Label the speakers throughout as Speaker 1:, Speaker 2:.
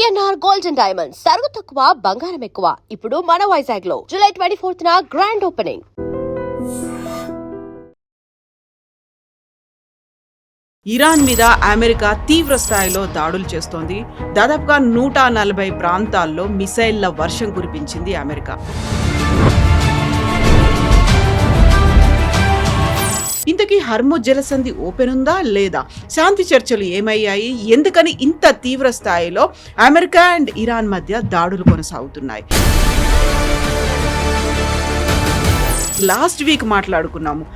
Speaker 1: PNR gold and diamonds సరుకు తక్కువ బంగారం ఎక్కువ. ఇప్పుడు మన వైజాగ్ లో జూలై 24న గ్రాండ్ ఓపెనింగ్.
Speaker 2: ఇరాన్ మీద అమెరికా తీవ్ర స్థాయిలో దాడులు చేస్తోంది. దాదాపుగా 140 ప్రాంతాల్లో మిసైళ్ల వర్షం కురిపించింది అమెరికా. ఇంతకీ హర్ముజ్ జలసంధి ఓపెన్ ఉందా లేదా? శాంతి చర్చలు ఏమయ్యాయి? ఎందుకని ఇంత తీవ్ర స్థాయిలో అమెరికా అండ్ ఇరాన్ మధ్య దాడులు కొనసాగుతున్నాయి? లాస్ట్ వీక్ మాట్లాడుకున్నాము,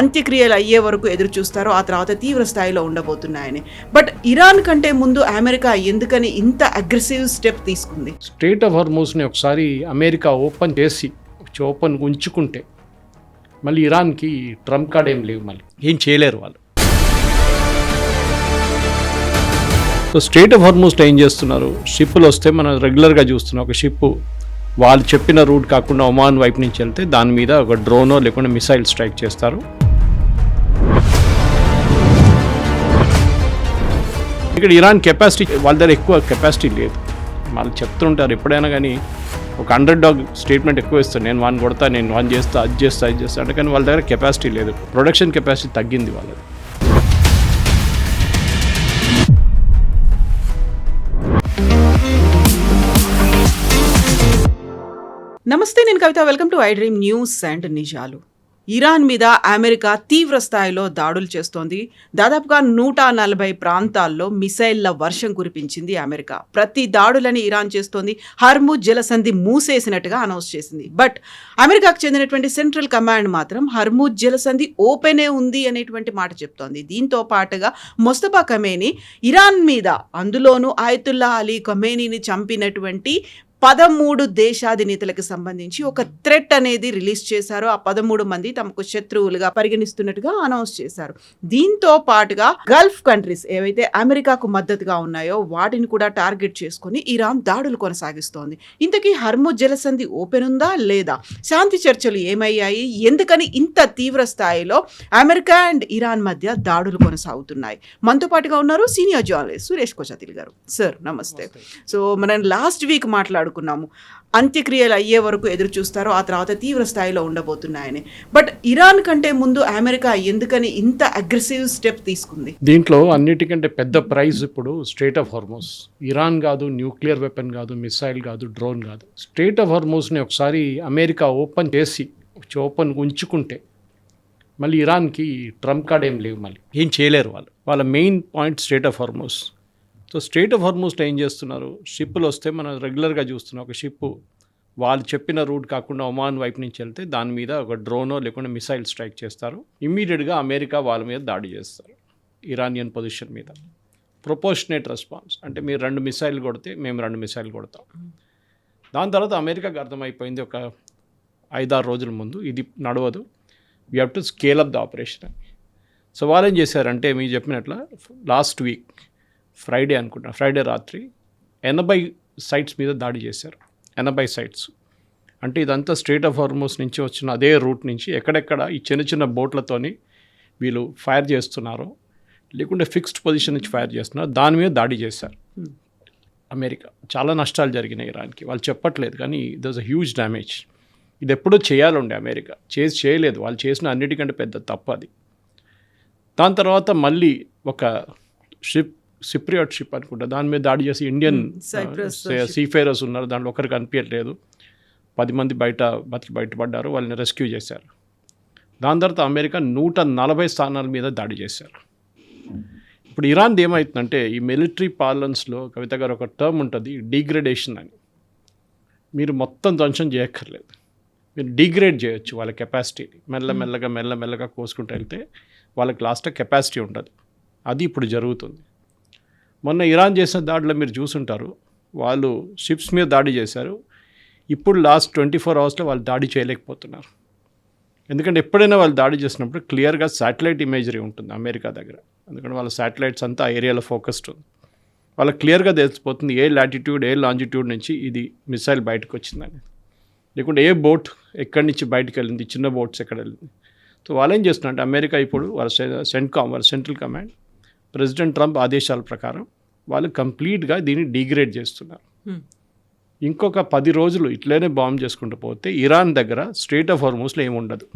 Speaker 2: అంత్యక్రియలు అయ్యే వరకు ఎదురు చూస్తారో ఆ తర్వాత తీవ్ర స్థాయిలో ఉండబోతున్నాయని. బట్ ఇరాన్ కంటే ముందు అమెరికా ఎందుకని ఇంత అగ్రెసివ్ స్టెప్ తీసుకుంది?
Speaker 3: స్ట్రెయిట్ ఆఫ్ హార్మూజ్ని ఒకసారి అమెరికా ఓపెన్ ఉంచుకుంటే మళ్ళీ ఇరాన్కి ట్రంప్ కార్డ్ ఏం లేవు, మళ్ళీ ఏం చేయలేరు వాళ్ళు. సో స్ట్రెయిట్ ఆఫ్ హార్మూజ్లో ఏం చేస్తున్నారు, షిప్పులు వస్తే మనం రెగ్యులర్గా చూస్తున్నాం. ఒక షిప్పు వాళ్ళు చెప్పిన రూట్ కాకుండా ఒమాన్ వైపు నుంచి వెళ్తే దాని మీద ఒక డ్రోనో లేకుండా మిసైల్ స్ట్రైక్ చేస్తారు. ఇక్కడ ఇరాన్ కెపాసిటీ వాళ్ళ దగ్గర ఎక్కువ కెపాసిటీ లేదు. వాళ్ళు చెప్తుంటారు ఎప్పుడైనా కానీ ఒక అండర్ డాగ్ స్టేట్మెంట్ ఎక్కువ ఇస్తాను, నేను వాడిని కొడతా, నేను వాడిని చేస్తా, అది చేస్తా అంటే, కానీ వాళ్ళ దగ్గర కెపాసిటీ లేదు, ప్రొడక్షన్ కెపాసిటీ తగ్గింది వాళ్ళది.
Speaker 2: నమస్తే, నేను Kavitha. Welcome to iDream news and నిజాలు. ఇరాన్ మీద అమెరికా తీవ్ర స్థాయిలో దాడులు చేస్తోంది. దాదాపుగా 140 ప్రాంతాల్లో మిసైళ్ల వర్షం కురిపించింది అమెరికా. ప్రతి దాడులని ఇరాన్ చేస్తోంది. హర్ముజ్ జలసంధి మూసేసినట్టుగా అనౌన్స్ చేసింది. బట్ అమెరికాకు చెందినటువంటి సెంట్రల్ కమాండ్ మాత్రం హర్ముజ్ జలసంధి ఓపెనే ఉంది అనేటువంటి మాట చెప్తోంది. దీంతో పాటుగా మొస్తఫా ఖమేనీ ఇరాన్ మీద, అందులోనూ ఆయతుల్లా అలీ ఖమేనీని చంపినటువంటి 13 దేశాధినేతలకు సంబంధించి ఒక థ్రెట్ అనేది రిలీజ్ చేశారు. ఆ 13 మంది తమకు శత్రువులుగా పరిగణిస్తున్నట్టుగా అనౌన్స్ చేశారు. దీంతో పాటుగా గల్ఫ్ కంట్రీస్ ఏవైతే అమెరికాకు మద్దతుగా ఉన్నాయో వాటిని కూడా టార్గెట్ చేసుకుని ఇరాన్ దాడులు కొనసాగిస్తోంది. ఇంతకీ హర్ముజ్ జలసంధి ఓపెన్ ఉందా లేదా? శాంతి చర్చలు ఏమయ్యాయి? ఎందుకని ఇంత తీవ్ర స్థాయిలో అమెరికా అండ్ ఇరాన్ మధ్య దాడులు కొనసాగుతున్నాయి? మనతో పాటుగా ఉన్నారు సీనియర్ జర్నలిస్ట్ సురేష్ కోచతిల్ గారు. సార్ నమస్తే. సో మనం లాస్ట్ వీక్ మాట్లాడుకున్నాము, అంత్యక్రియలు అయ్యే వరకు ఎదురు చూస్తారో ఆ తర్వాత తీవ్ర స్థాయిలో ఉండబోతున్నాయని. బట్ ఇరాన్ కంటే ముందు అమెరికా ఎందుకని ఇంత అగ్రెసివ్ స్టెప్ తీసుకుంది?
Speaker 3: దీంట్లో అన్నిటికంటే పెద్ద ప్రైజ్ ఇప్పుడు స్ట్రెయిట్ ఆఫ్ హార్మూజ్. ఇరాన్ కాదు, న్యూక్లియర్ వెపన్ కాదు, మిసైల్ కాదు, డ్రోన్ కాదు. స్ట్రెయిట్ ఆఫ్ హార్మూజ్ని ఒకసారి అమెరికా ఓపెన్ ఉంచుకుంటే మళ్ళీ ఇరాన్కి ట్రంప్ కార్డ్ ఏం లేవు, మళ్ళీ ఏం చేయలేరు వాళ్ళు. వాళ్ళ main point strait of Hormuz. So strait of హార్మూజ్లో ఏం చేస్తున్నారు, షిప్పులు వస్తే మనం రెగ్యులర్గా చూస్తున్నాం. ఒక షిప్పు వాళ్ళు చెప్పిన రూట్ కాకుండా ఒమాన్ వైపు నుంచి వెళ్తే దాని మీద ఒక డ్రోనో లేకుండా మిసైల్ స్ట్రైక్ చేస్తారు. ఇమ్మీడియట్గా అమెరికా వాళ్ళ మీద దాడి చేస్తారు, ఇరానియన్ పొజిషన్ మీద. ప్రొపోర్షనేట్ రెస్పాన్స్ అంటే మీరు 2 మిసైల్ కొడితే మేము 2 మిసైల్ కొడతాం. దాని తర్వాత అమెరికాకి అర్థమైపోయింది ఒక 5-6 రోజుల ముందు ఇది నడవదు, we have to scale up the operation అని. సో వాళ్ళు ఏం చేశారంటే మీరు చెప్పినట్ల లాస్ట్ వీక్ ఫ్రైడే రాత్రి 80 సైట్స్ మీద దాడి చేశారు. 80 సైట్స్ అంటే ఇదంతా స్ట్రెయిట్ ఆఫ్ హార్మూజ్ నుంచి వచ్చిన అదే రూట్ నుంచి ఎక్కడెక్కడ ఈ చిన్న బోట్లతోని వీళ్ళు ఫైర్ చేస్తున్నారో లేకుంటే ఫిక్స్డ్ పొజిషన్ నుంచి ఫైర్ చేస్తున్నారో దాని మీద దాడి చేశారు అమెరికా. చాలా నష్టాలు జరిగినాయి ఇరాన్కి. వాళ్ళు చెప్పట్లేదు కానీ దర్ అ హ్యూజ్ డ్యామేజ్. ఇది ఎప్పుడో చేయాలండి, అమెరికా చేయలేదు. వాళ్ళు చేసిన అన్నిటికంటే పెద్ద తప్పు అది. దాని తర్వాత మళ్ళీ ఒక సిప్రియాట్ షిప్ అనుకుంటా, దాని మీద దాడి చేసి ఇండియన్ సీఫేరర్స్ ఉన్నారు, దాంట్లో ఒకరికి కనిపించట్లేదు. 10 మంది బయటపడ్డారు, వాళ్ళని రెస్క్యూ చేశారు. దాని తర్వాత అమెరికా 140 స్థానాల మీద దాడి చేశారు. ఇప్పుడు ఇరాన్ది ఏమవుతుందంటే ఈ మిలిటరీ పార్లెన్స్లో కవిత గారు ఒక టర్మ్ ఉంటుంది, డీగ్రేడేషన్ అని. మీరు మొత్తం ధ్వంసం చేయక్కర్లేదు, మీరు డీగ్రేడ్ చేయొచ్చు వాళ్ళ కెపాసిటీని. మెల్లమెల్లగా కోసుకుంటూ వెళ్తే వాళ్ళకి లాస్ట్ కెపాసిటీ ఉంటుంది. అది ఇప్పుడు జరుగుతుంది. మొన్న ఇరాన్ చేసిన దాడిలో మీరు చూసుంటారు, వాళ్ళు షిప్స్ మీద దాడి చేశారు. ఇప్పుడు లాస్ట్ 24 అవర్స్లో వాళ్ళు దాడి చేయలేకపోతున్నారు. ఎందుకంటే ఎప్పుడైనా వాళ్ళు దాడి చేసినప్పుడు క్లియర్గా శాటిలైట్ ఇమేజరీ ఉంటుంది అమెరికా దగ్గర. ఎందుకంటే వాళ్ళ శాటిలైట్స్ అంతా ఆ ఏరియాలో ఫోకస్డ్ ఉంది. వాళ్ళకి క్లియర్గా తెలిసిపోతుంది ఏ లాటిట్యూడ్ ఏ లాంజిట్యూడ్ నుంచి ఇది మిసైల్ బయటకు వచ్చిందని, లేకుంటే ఏ బోట్ ఎక్కడి నుంచి బయటకు వెళ్ళింది, చిన్న బోట్స్ ఎక్కడ వెళ్ళింది. సో వాళ్ళు ఏం చేస్తున్నారంటే అమెరికా ఇప్పుడు వాళ్ళ సెంట్కామ్, వాళ్ళ సెంట్రల్ కమాండ్, ప్రెసిడెంట్ ట్రంప్ ఆదేశాల ప్రకారం వాళ్ళు కంప్లీట్గా దీన్ని డిగ్రేడ్ చేస్తున్నారు.
Speaker 2: Hmm.
Speaker 3: ఇంకొక 10 రోజులు ఇట్లనే బాంబ్ చేసుకుంటూ పోతే ఇరాన్ దగ్గర స్ట్రెయిట్ ఆఫ్ హార్మోస్లో ఏముండదు.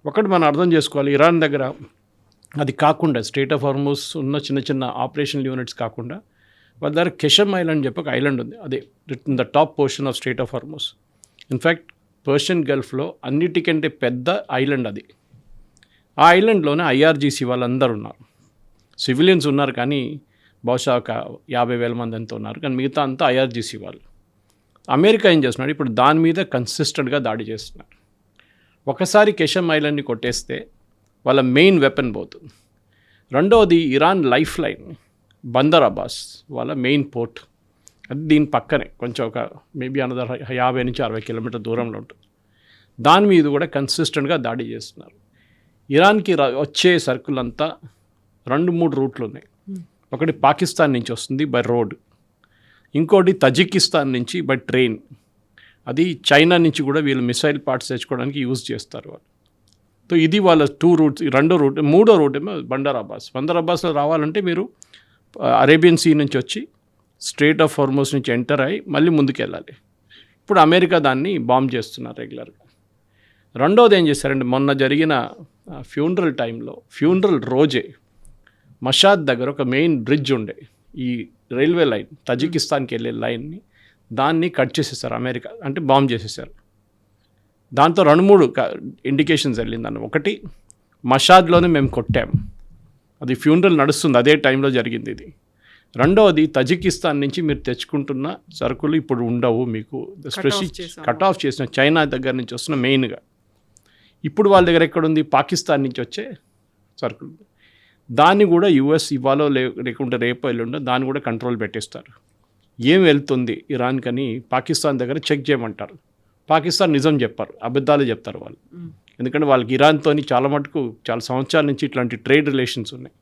Speaker 3: ఒకటి మనం అర్థం చేసుకోవాలి, ఇరాన్ దగ్గర అది కాకుండా స్ట్రెయిట్ ఆఫ్ హార్మోస్ ఉన్న చిన్న చిన్న ఆపరేషనల్ యూనిట్స్ కాకుండా వాళ్ళ దగ్గర కెషమ్ ఐలాండ్ చెప్పి ఒక ఐలాండ్ ఉంది. అదే in the top portion of strait of Hormuz. In fact Persian గల్ఫ్లో అన్నిటికంటే పెద్ద ఐలాండ్ అది. ఆ ఐలాండ్లోనే ఐఆర్జీసీ వాళ్ళందరూ ఉన్నారు. సివిలియన్స్ ఉన్నారు కానీ బహుశా ఒక 50,000 మంది అంతా ఉన్నారు, కానీ మిగతా అంతా ఐఆర్జీసీ వాళ్ళు. అమెరికా ఏం చేస్తున్నాడు, ఇప్పుడు దాని మీద కన్సిస్టెంట్గా దాడి చేస్తున్నారు. ఒకసారి కెషమ్ ఐలాండ్ని కొట్టేస్తే వాళ్ళ మెయిన్ వెపన్ పోతుంది. రెండవది Iran life line Bandar Abbas వాళ్ళ మెయిన్ పోర్ట్, అది దీని పక్కనే కొంచెం ఒక మేబీ అనదర్ 50 నుంచి 60 కిలోమీటర్ దూరంలో ఉంటుంది. దాని మీద కూడా కన్సిస్టెంట్గా దాడి చేస్తున్నారు. ఇరాన్కి వచ్చే సరుకులంతా 2-3 రూట్లు ఉన్నాయి. ఒకటి పాకిస్తాన్ నుంచి వస్తుంది బై రోడ్, ఇంకోటి తజికిస్తాన్ నుంచి బై ట్రైన్, అది చైనా నుంచి కూడా వీళ్ళు మిసైల్ పార్ట్స్ తెచ్చుకోవడానికి యూజ్ చేస్తారు వాళ్ళు. సో ఇది వాళ్ళ 2 రూట్స్. మూడో రూట్ ఏమో బందర్ అబ్బాస్లో రావాలంటే మీరు అరేబియన్ సీ నుంచి వచ్చి స్ట్రెయిట్ ఆఫ్ హార్మోస్ నుంచి ఎంటర్ అయ్యి మళ్ళీ ముందుకు వెళ్ళాలి. ఇప్పుడు అమెరికా దాన్ని బాంబ్ చేస్తున్నారు రెగ్యులర్గా. రెండోది ఏం చేశారంటే మొన్న జరిగిన ఫ్యూనరల్ టైంలో, ఫ్యూనరల్ రోజే మషాద్ దగ్గర ఒక మెయిన్ బ్రిడ్జ్ ఉండే, ఈ రైల్వే లైన్ తజికిస్తాన్కి వెళ్ళే లైన్ని, దాన్ని కట్ చేసేసారు అమెరికా, అంటే బాంబ్ చేసేసారు. దాంతో 2-3 ఇండికేషన్స్ వెళ్ళిందని. ఒకటి, మషాద్లోనే మేము కొట్టాము, అది ఫ్యూనరల్ నడుస్తుంది అదే టైంలో జరిగింది ఇది. రెండవది, తజికిస్తాన్ నుంచి మీరు తెచ్చుకుంటున్న సరుకులు ఇప్పుడు ఉండవు, మీకు కట్ ఆఫ్ చేసిన చైనా దగ్గర నుంచి వస్తున్న మెయిన్గా. ఇప్పుడు వాళ్ళ దగ్గర ఎక్కడుంది, పాకిస్తాన్ నుంచి వచ్చే సరుకులు. దాన్ని కూడా యుఎస్ ఇవ్వాలో లేకుంటే రేపో ఎల్లుండో దాన్ని కూడా కంట్రోల్ పెట్టేస్తారు. ఏం వెళ్తుంది ఇరాన్కని పాకిస్తాన్ దగ్గర చెక్ చేయమంటారు. పాకిస్తాన్ నిజం చెప్పారు, అబద్ధాలు చెప్తారు వాళ్ళు. ఎందుకంటే వాళ్ళకి ఇరాన్తో చాలా మటుకు చాలా సంవత్సరాల నుంచి ఇట్లాంటి ట్రేడ్ రిలేషన్స్ ఉన్నాయి.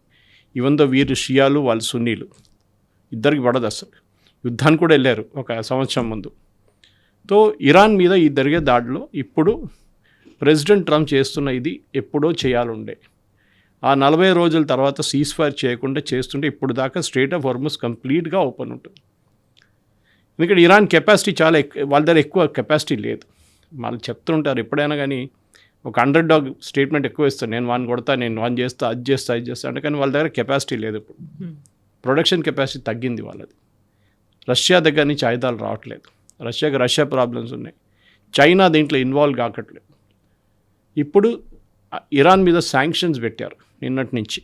Speaker 3: ఈవెన్ దో వీరు షియాలు, వాళ్ళు సున్నీలు, ఇద్దరికి పడదు అసలు. యుద్ధానికి కూడా వెళ్ళారు ఒక సంవత్సరం ముందు. తో ఇరాన్ మీద ఈ జరిగే దాడిలో ఇప్పుడు ప్రెసిడెంట్ ట్రంప్ చేస్తున్న ఇది ఎప్పుడో చేయాలుండే. ఆ 40 రోజుల తర్వాత సీజ్ ఫైర్ చేయకుండా చేస్తుంటే ఇప్పుడు దాకా స్ట్రెయిట్ ఆఫ్ హార్మోస్ కంప్లీట్గా ఓపెన్ ఉంటుంది. ఎందుకంటే ఇరాన్ కెపాసిటీ చాలా వాళ్ళ దగ్గర ఎక్కువ కెపాసిటీ లేదు. వాళ్ళు చెప్తుంటారు ఎప్పుడైనా కానీ ఒక అండర్డాగ్ స్టేట్మెంట్ ఎక్కువ ఇస్తాను, నేను వాడిని కొడతా, నేను వాడిని చేస్తా, అది చేస్తా అంటే, కానీ వాళ్ళ దగ్గర కెపాసిటీ లేదు. ఇప్పుడు ప్రొడక్షన్ కెపాసిటీ తగ్గింది వాళ్ళది. రష్యా దగ్గర నుంచి ఆయుధాలు రావట్లేదు, రష్యా ప్రాబ్లమ్స్ ఉన్నాయి, చైనా దీంట్లో ఇన్వాల్వ్ కాకట్లేదు. ఇప్పుడు ఇరాన్ మీద శాంక్షన్స్ పెట్టారు నిన్నటి నుంచి,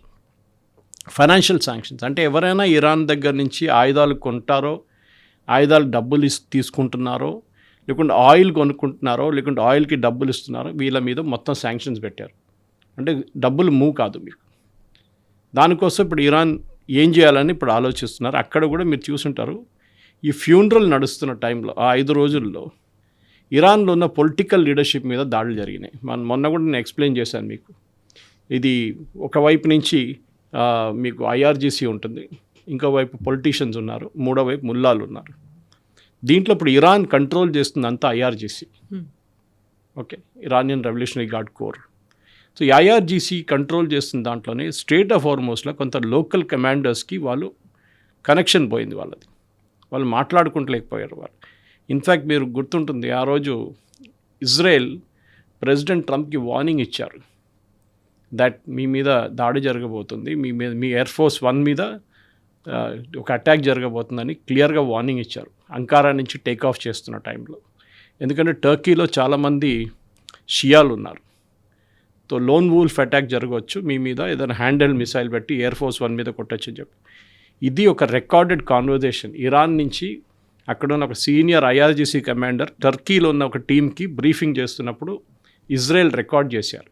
Speaker 3: ఫైనాన్షియల్ శాంక్షన్స్. అంటే ఎవరైనా ఇరాన్ దగ్గర నుంచి ఆయుధాలు కొంటారో, ఆయుధాలు డబ్బులు తీసుకుంటున్నారో, లేకుంటే ఆయిల్ కొనుక్కుంటున్నారో, లేకుంటే ఆయిల్కి డబ్బులు ఇస్తున్నారో, వీళ్ళ మీద మొత్తం శాంక్షన్స్ పెట్టారు. అంటే డబ్బులు మూవ్ కాదు మీకు. దానికోసం ఇప్పుడు ఇరాన్ ఏం చేయాలని ఇప్పుడు ఆలోచిస్తున్నారు. అక్కడ కూడా మీరు చూసుంటారు, ఈ ఫ్యూనరల్ నడుస్తున్న టైంలో ఆ 5 రోజుల్లో ఇరాన్లో ఉన్న పొలిటికల్ లీడర్షిప్ మీద దాడులు జరిగినాయి. మొన్న కూడా నేను ఎక్స్ప్లెయిన్ చేశాను మీకు. ఇది ఒకవైపు నుంచి మీకు ఐఆర్జీసీ ఉంటుంది, ఇంకోవైపు పొలిటీషియన్స్ ఉన్నారు, మూడో వైపు ముల్లాలు ఉన్నారు. దీంట్లో ఇప్పుడు ఇరాన్ కంట్రోల్ చేస్తుంది అంతా IRGC, okay, Iranian revolutionary guard corps. So ఈ ఐఆర్జీసీ కంట్రోల్ చేస్తున్న దాంట్లోనే స్ట్రెయిట్ ఆఫ్ హార్మోస్లో కొంత లోకల్ కమాండర్స్కి వాళ్ళు కనెక్షన్ పోయింది వాళ్ళది, వాళ్ళు మాట్లాడుకుంటలేకపోయారు వాళ్ళు. ఇన్ఫ్యాక్ట్ మీరు గుర్తుంటుంది, ఆ రోజు ఇజ్రాయెల్ ప్రెసిడెంట్ ట్రంప్కి వార్నింగ్ ఇచ్చారు, దట్ మీ మీద దాడి జరగబోతుంది, మీ ఎయిర్ ఫోర్స్ 1 మీద ఒక అటాక్ జరగబోతుందని క్లియర్గా వార్నింగ్ ఇచ్చారు అంకారా నుంచి టేక్ ఆఫ్ చేస్తున్న టైంలో. ఎందుకంటే టర్కీలో చాలామంది షియాలు ఉన్నారు. తో లోన్ వూల్ఫ్ అటాక్ జరగవచ్చు, మీ మీద ఏదైనా హ్యాండెల్ మిసైల్ పెట్టి ఎయిర్ ఫోర్స్ 1 మీద కొట్టచ్చు అని చెప్పి. ఇది ఒక రికార్డెడ్ కాన్వర్జేషన్. ఇరాన్ నుంచి అక్కడ ఉన్న ఒక సీనియర్ ఐఆర్జీసీ కమాండర్ టర్కీలో ఉన్న ఒక టీంకి బ్రీఫింగ్ చేస్తున్నప్పుడు ఇజ్రాయెల్ రికార్డ్ చేశారు,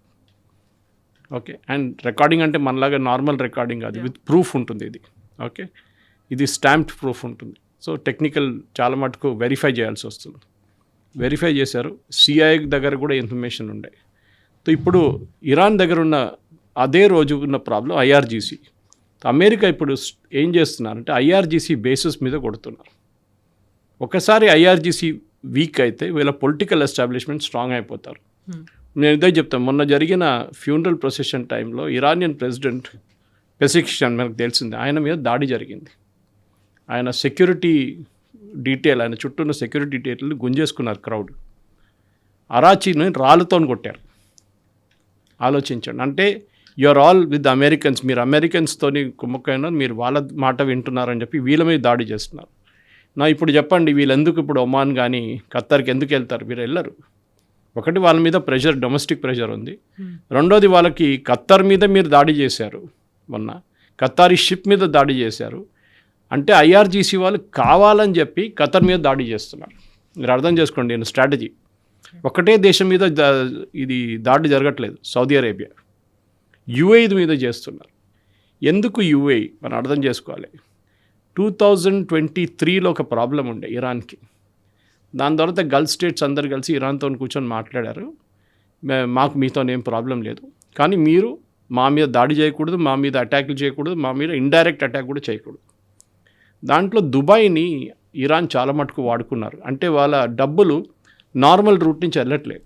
Speaker 3: ఓకే. అండ్ రికార్డింగ్ అంటే మనలాగా నార్మల్ రికార్డింగ్ కాదు, విత్ ప్రూఫ్ ఉంటుంది ఇది, ఓకే. ఇది స్టాంప్డ్ ప్రూఫ్ ఉంటుంది. సో టెక్నికల్ చాలా మటుకు వెరిఫై చేయాల్సి వస్తుంది. వెరిఫై చేశారు. సిఐఏ దగ్గర కూడా ఇన్ఫర్మేషన్ ఉండే. సో ఇప్పుడు ఇరాన్ దగ్గర ఉన్న అదే రోజు ఉన్న ప్రాబ్లం ఐఆర్జీసీ. అమెరికా ఇప్పుడు ఏం చేస్తున్నారంటే ఐఆర్జీసీ బేసిస్ మీద కొడుతున్నారు. ఒకసారి ఐఆర్జీసీ వీక్ అయితే వీళ్ళ పొలిటికల్ ఎస్టాబ్లిష్మెంట్ స్ట్రాంగ్ అయిపోతారు. నేను ఇదే చెప్తాను, మొన్న జరిగిన ఫ్యూనరల్ ప్రొసెషన్ టైంలో ఇరానియన్ ప్రెసిడెంట్ పెసికిషాన్ మనకు తెలిసింది, ఆయన మీద దాడి జరిగింది. ఆయన సెక్యూరిటీ డీటెయిల్, ఆయన చుట్టూ ఉన్న సెక్యూరిటీ డీటెయిల్ గుంజేసుకున్నారు క్రౌడ్. అరాచీని రాళ్ళతో కొట్టారు. ఆలోచించండి. అంటే యూఆర్ ఆల్ విత్ అమెరికన్స్, మీరు అమెరికన్స్తోని కుమ్మకైనా మీరు వాళ్ళ మాట వింటున్నారని చెప్పి వీళ్ళ మీద దాడి చేస్తున్నారు. ఇప్పుడు చెప్పండి, వీళ్ళు ఎందుకు ఇప్పుడు ఒమాన్ కానీ ఖత్తర్కి ఎందుకు వెళ్తారు? వీరు వెళ్ళరు. ఒకటి, వాళ్ళ మీద ప్రెషర్, డొమెస్టిక్ ప్రెషర్ ఉంది. రెండోది, వాళ్ళకి ఖత్తర్ మీద మీరు దాడి చేశారు. మొన్న ఖత్తారీ షిప్ మీద దాడి చేశారు. అంటే ఐఆర్జీసీ వాళ్ళు కావాలని చెప్పి ఖత్తర్ మీద దాడి చేస్తున్నారు. మీరు అర్థం చేసుకోండి నేను స్ట్రాటజీ. ఒకటే దేశం మీద ఇది దాడి జరగట్లేదు. సౌదీ అరేబియా, యుఏఈ మీద చేస్తున్నారు. ఎందుకు యుఏఈ మనం అర్థం చేసుకోవాలి. 2023లో ఒక ప్రాబ్లం ఉండే ఇరాన్కి. దాని తర్వాత గల్ఫ్ స్టేట్స్ అందరు కలిసి ఇరాన్తో కూర్చొని మాట్లాడారు. మాకు మీతో ఏం ప్రాబ్లం లేదు, కానీ మీరు మా మీద దాడి చేయకూడదు, మా మీద అటాక్లు చేయకూడదు, మా మీద ఇండైరెక్ట్ అటాక్ కూడా చేయకూడదు. దాంట్లో దుబాయ్ని ఇరాన్ చాలా మటుకు వాడుకున్నారు. అంటే వాళ్ళ డబ్బులు నార్మల్ రూట్ నుంచి వెళ్ళట్లేదు.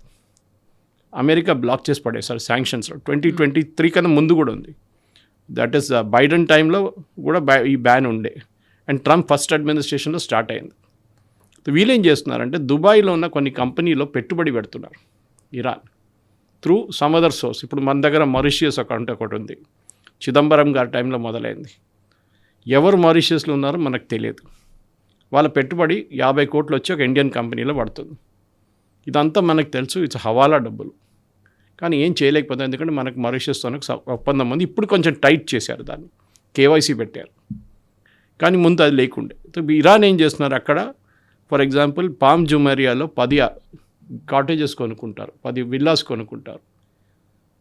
Speaker 3: అమెరికా బ్లాక్ చేసి పడేశారు శాంక్షన్స్లో. 2023 కన్నా ముందు కూడా ఉంది. దట్ ఈస్ బైడెన్ టైంలో కూడా ఈ బ్యాన్ ఉండే, అండ్ ట్రంప్ ఫస్ట్ అడ్మినిస్ట్రేషన్లో స్టార్ట్ అయింది. వీళ్ళేం చేస్తున్నారంటే దుబాయ్లో ఉన్న కొన్ని కంపెనీలో పెట్టుబడి పెడుతున్నారు Iran through some other source. ఇప్పుడు మన దగ్గర మారిషియస్ అకౌంట్ ఒకటి ఉంది, చిదంబరం గారి టైంలో మొదలైంది. ఎవరు మారిషియస్లో ఉన్నారో మనకు తెలియదు. వాళ్ళ పెట్టుబడి 50 కోట్లు వచ్చి ఒక ఇండియన్ కంపెనీలో పడుతుంది. ఇదంతా మనకు తెలుసు, ఇట్స్ హవాలా డబ్బులు. కానీ ఏం చేయలేకపోతే, ఎందుకంటే మనకు మారిషియస్తో ఒప్పందం ఉంది. ఇప్పుడు కొంచెం టైట్ చేశారు దాన్ని, కేవైసీ పెట్టారు. కానీ ముందు అది లేకుండే. ఇరాన్ ఏం చేస్తున్నారు, అక్కడ ఫర్ ఎగ్జాంపుల్ పామ్ జుమేరియాలో 10 కాటేజెస్ కొనుక్కుంటారు, 10 విల్లాస్ కొనుక్కుంటారు.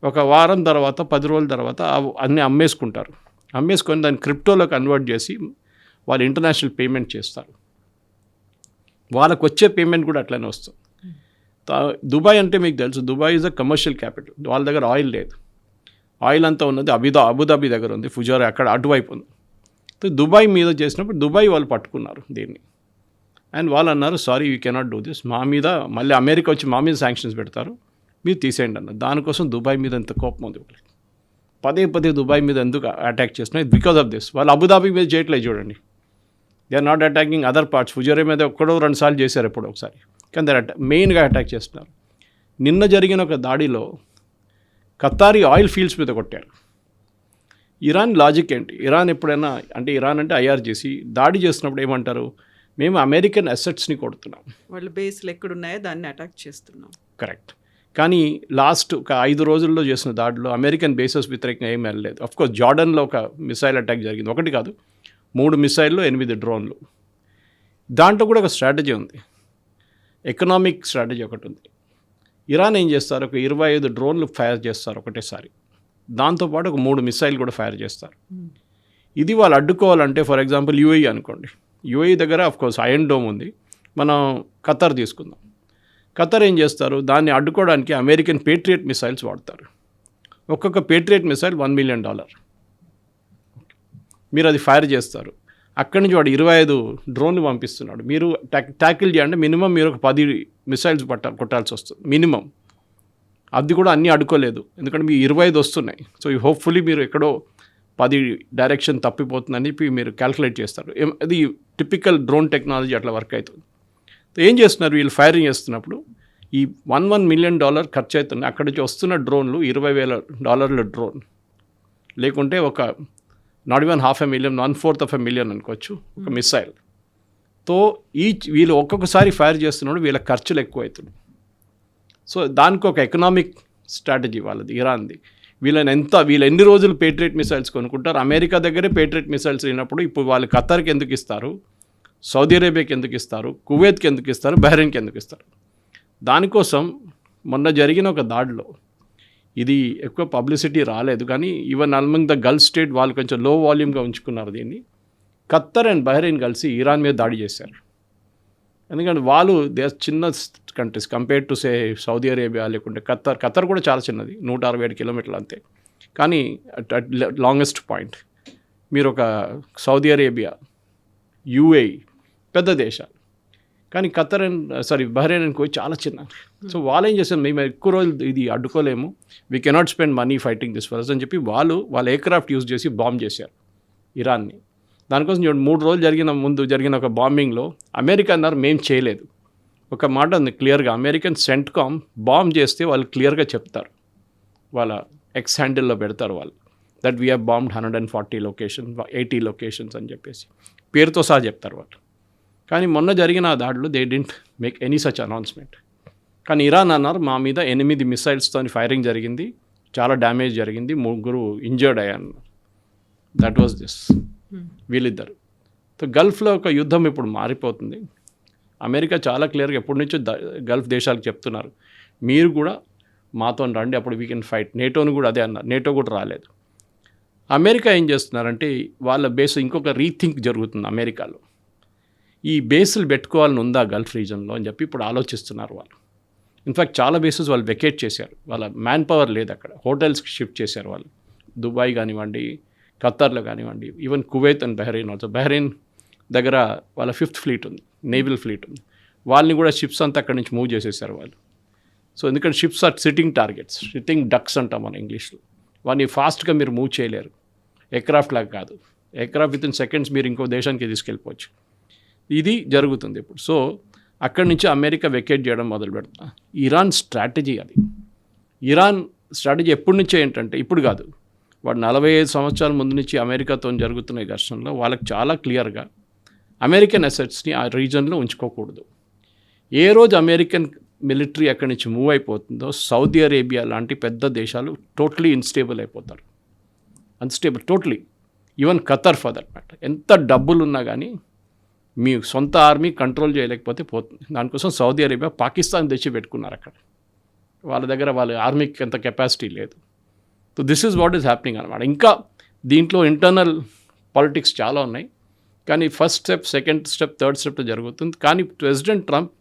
Speaker 3: ఒక వారం తర్వాత 10 రోజుల తర్వాత అన్నీ అమ్మేసుకుంటారు. అమ్మేసుకొని దాన్ని క్రిప్టోలో కన్వర్ట్ చేసి వాళ్ళు ఇంటర్నేషనల్ పేమెంట్ చేస్తారు. వాళ్ళకు వచ్చే పేమెంట్ కూడా అట్లనే వస్తుంది. దుబాయ్ అంటే మీకు తెలుసు, Dubai is a commercial capital. వాళ్ళ దగ్గర ఆయిల్ లేదు. ఆయిల్ అంతా ఉన్నది అబుదాబి దగ్గర ఉంది, ఫుజారా అక్కడ అటువైపు ఉంది. దుబాయ్ మీద చేసినప్పుడు దుబాయ్ వాళ్ళు పట్టుకున్నారు దీన్ని. అండ్ వాళ్ళు అన్నారు, sorry we cannot do this. మా మీద మళ్ళీ అమెరికా వచ్చి మా మీద శాంక్షన్స్ పెడతారు, మీరు తీసేయండి అన్నారు. దానికోసం దుబాయ్ మీద ఎంత కోపం ఉంది వాళ్ళకి. పదే దుబాయ్ మీద ఎందుకు అటాక్ చేస్తున్నారు? Because of this. వాళ్ళు అబుదాబి మీద చేయట్లేదు చూడండి. They are not attacking other parts. Fujairah మీద ఒక్కడో 2 సార్లు చేశారు ఎప్పుడో ఒకసారి, కానీ దే మెయిన్గా అటాక్ చేస్తున్నారు. నిన్న జరిగిన ఒక దాడిలో ఖత్తారీ ఆయిల్ ఫీల్డ్స్ మీద కొట్టారు. ఇరాన్ లాజిక్ ఏంటి? ఇరాన్ ఎప్పుడైనా అంటే ఇరాన్ అంటే ఐఆర్జీసీ దాడి చేస్తున్నప్పుడు ఏమంటారు, మేము అమెరికన్ అసెట్స్ని కొడుతున్నాం,
Speaker 2: వాళ్ళ బేస్లు ఎక్కడున్నాయో దాన్ని అటాక్ చేస్తున్నాం.
Speaker 3: కరెక్ట్. కానీ లాస్ట్ ఒక 5 రోజుల్లో చేసిన దాడిలో అమెరికన్ బేసెస్ వ్యతిరేకంగా ఏం వెళ్ళలేదు. అఫ్కోర్స్ జార్డన్లో ఒక మిసైల్ అటాక్ జరిగింది, ఒకటి కాదు 3 మిసైళ్ళు 8 డ్రోన్లు. దాంట్లో కూడా ఒక స్ట్రాటజీ ఉంది, ఎకనామిక్ స్ట్రాటజీ ఒకటి ఉంది. ఇరాన్ ఏం చేస్తారు, ఒక 25 డ్రోన్లు ఫైర్ చేస్తారు ఒకటేసారి. దాంతోపాటు ఒక 3 మిసైల్ కూడా ఫైర్ చేస్తారు. ఇది వాళ్ళు అడ్డుకోవాలంటే, ఫర్ ఎగ్జాంపుల్ యూఏఈ అనుకోండి. యూఏఈ దగ్గర అఫ్కోర్స్ ఐరన్ డోమ్ ఉంది. మనం ఖత్తర్ తీసుకుందాం. ఖత్తర్ ఏం చేస్తారు, దాన్ని అడ్డుకోవడానికి అమెరికన్ పేట్రియట్ మిసైల్స్ వాడతారు. ఒక్కొక్క పేట్రియట్ మిసైల్ $1 మిలియన్. మీరు అది ఫైర్ చేస్తారు. అక్కడి నుంచి వాడు 25 డ్రోన్లు పంపిస్తున్నాడు. మీరు ట్యాకిల్ చేయాలంటే మినిమం మీరు ఒక 10 మిసైల్స్ కొట్టాల్సి వస్తుంది మినిమం. అది కూడా అన్నీ అడ్డుకోలేదు, ఎందుకంటే మీ 25 వస్తున్నాయి. సో హోప్ఫుల్లీ మీరు ఎక్కడో 10 డైరెక్షన్ తప్పిపోతుందని చెప్పి మీరు క్యాల్కులేట్ చేస్తారు. అది టిపికల్ డ్రోన్ టెక్నాలజీ అట్లా వర్క్ అవుతుంది. ఏం చేస్తున్నారు వీళ్ళు, ఫైరింగ్ చేస్తున్నప్పుడు ఈ $1 మిలియన్ ఖర్చు అవుతుంది. అక్కడి నుంచి వస్తున్న డ్రోన్లు $20,000 డ్రోన్, లేకుంటే ఒక నాట్ ఈవెన్ $500,000, 1/4 మిలియన్ అనుకోవచ్చు ఒక మిసైల్. తో వీళ్ళు ఒక్కొక్కసారి ఫైర్ చేస్తున్నప్పుడు వీళ్ళ ఖర్చులు ఎక్కువ అవుతుంది. సో దానికి ఒక ఎకనామిక్ స్ట్రాటజీ వాళ్ళది, ఇరాన్ది. వీళ్ళు ఎన్ని రోజులు పేట్రియట్ మిసైల్స్ కొనుక్కుంటారు. అమెరికా దగ్గరే పేట్రియట్ మిసైల్స్ అయినప్పుడు ఇప్పుడు వాళ్ళు ఖత్తర్కి ఎందుకు ఇస్తారు, సౌదీ అరేబియాకి ఎందుకు ఇస్తారు, కువైత్కి ఎందుకు ఇస్తారు, బహ్రెయిన్కి ఎందుకు ఇస్తారు? దానికోసం మొన్న జరిగిన ఒక దాడిలో ఇది ఎక్కువ పబ్లిసిటీ రాలేదు, కానీ ఈవెన్ అల్మంగ్ ద గల్ఫ్ స్టేట్ వాళ్ళు కొంచెం లో వాల్యూమ్గా ఉంచుకున్నారు దీన్ని. ఖత్తర్ అండ్ బహ్రెయిన్ కలిసి ఇరాన్ మీద దాడి చేశారు. ఎందుకంటే వాళ్ళు చిన్న countries compare to say Saudi Arabia, లేకుంటే ఖత్తర్ కూడా చాలా చిన్నది, 167 కిలోమీటర్లు అంతే. కానీ అట్ లాంగెస్ట్ పాయింట్ మీరు ఒక సౌదీ అరేబియా, యుఏఈ పెద్ద దేశాలు, కానీ బహ్రెయిన్ అండ్ కువైత్ చాలా చిన్న. సో వాళ్ళు ఏం చేస్తారు, మేము ఎక్కువ రోజులు ఇది అడ్డుకోలేము, we cannot spend money fighting this first అని చెప్పి వాళ్ళ ఎయిర్క్రాఫ్ట్ యూజ్ చేసి బాంబ్ చేశారు ఇరాన్ని. దానికోసం 3 రోజులు ముందు జరిగిన ఒక బాంబింగ్లో అమెరికా అన్నారు మేము చేయలేదు. ఒక మాట ఉంది క్లియర్గా, అమెరికన్ సెంట్కామ్ బాంబ్ చేస్తే వాళ్ళు క్లియర్గా చెప్తారు, వాళ్ళ ఎక్స్ హ్యాండిల్లో పెడతారు వాళ్ళు, that we have bombed 140 location 80 locations అని చెప్పేసి పేరుతో సహా చెప్తారు వాళ్ళు. కానీ మొన్న జరిగిన ఆ దాడిలో they didn't make any such announcement. కానీ ఇరాన్ అన్నారు మా మీద 8 మిసైల్స్తో ఫైరింగ్ జరిగింది, చాలా డ్యామేజ్ జరిగింది, 3 ఇంజర్డ్ అయ్యారు. దట్ వాజ్ దిస్ వీళ్ళిద్దరు. సో గల్ఫ్లో ఒక యుద్ధం ఇప్పుడు మారిపోతుంది. అమెరికా చాలా క్లియర్గా ఎప్పటి నుంచో గల్ఫ్ దేశాలకు చెప్తున్నారు మీరు కూడా మాతో రండి, అప్పుడు వీ కెన్ ఫైట్. నేటోని కూడా అదే అన్నారు, నేటో కూడా రాలేదు. అమెరికా ఏం చేస్తున్నారంటే వాళ్ళ బేస్ ఇంకొక రీథింక్ జరుగుతుంది అమెరికాలో. ఈ బేసులు పెట్టుకోవాలని ఉందా గల్ఫ్ రీజన్లో అని చెప్పి ఇప్పుడు ఆలోచిస్తున్నారు వాళ్ళు. ఇన్ఫ్యాక్ట్ చాలా బేసెస్ వాళ్ళు వెకేట్ చేశారు, వాళ్ళ మ్యాన్ పవర్ లేదు అక్కడ, హోటల్స్కి షిఫ్ట్ చేశారు వాళ్ళు. దుబాయ్ కానివ్వండి, ఖత్తర్లో కానివ్వండి, even Kuwait and Bahrain also. Bahrain దగ్గర వాళ్ళ 5th ఫ్లీట్ ఉంది, నేవల్ ఫ్లీట్ ఉంది, వాళ్ళని కూడా షిప్స్ అంతా అక్కడి నుంచి మూవ్ చేసేసారు వాళ్ళు. సో ఎందుకంటే ships are sitting targets, sitting ducks అంటాం మన ఇంగ్లీష్లో. వాడిని ఫాస్ట్గా మీరు మూవ్ చేయలేరు, ఎయిర్క్రాఫ్ట్ లాగా కాదు. ఎయిర్క్రాఫ్ట్ విత్ ఇన్ సెకండ్స్ మీరు ఇంకో దేశానికి తీసుకెళ్ళిపోవచ్చు. ఇది జరుగుతుంది ఇప్పుడు. సో అక్కడి నుంచి అమెరికా వెకేట్ చేయడం మొదలు పెడతా. ఇరాన్ స్ట్రాటజీ అది. ఇరాన్ స్ట్రాటజీ ఎప్పటి నుంచో ఏంటంటే ఇప్పుడు కాదు, వాడు 45 సంవత్సరాల ముందు నుంచి అమెరికాతో జరుగుతున్న ఈ ఘర్షణలో వాళ్ళకి చాలా క్లియర్గా అమెరికన్ అసెట్స్ని ఆ రీజన్లో ఉంచుకోకూడదు. ఏ రోజు అమెరికన్ మిలిటరీ అక్కడి నుంచి మూవ్ అయిపోతుందో సౌదీ అరేబియా లాంటి పెద్ద దేశాలు టోటలీ ఇన్స్టేబుల్ అయిపోతారు, unstable totally. Even Qatar for that matter. ఎంత డబ్బులు ఉన్నా కానీ మీ సొంత ఆర్మీ కంట్రోల్ చేయలేకపోతే పోతుంది. దానికోసం సౌదీ అరేబియా పాకిస్తాన్ తెచ్చి పెట్టుకున్నారు అక్కడ. వాళ్ళ దగ్గర వాళ్ళ ఆర్మీకి ఎంత కెపాసిటీ లేదు. So this is what is happening అనమాట. ఇంకా దీంట్లో ఇంటర్నల్ పాలిటిక్స్ చాలా ఉన్నాయి, కానీ first step, second step, third step జరుగుతుంది. కానీ ప్రెసిడెంట్ ట్రంప్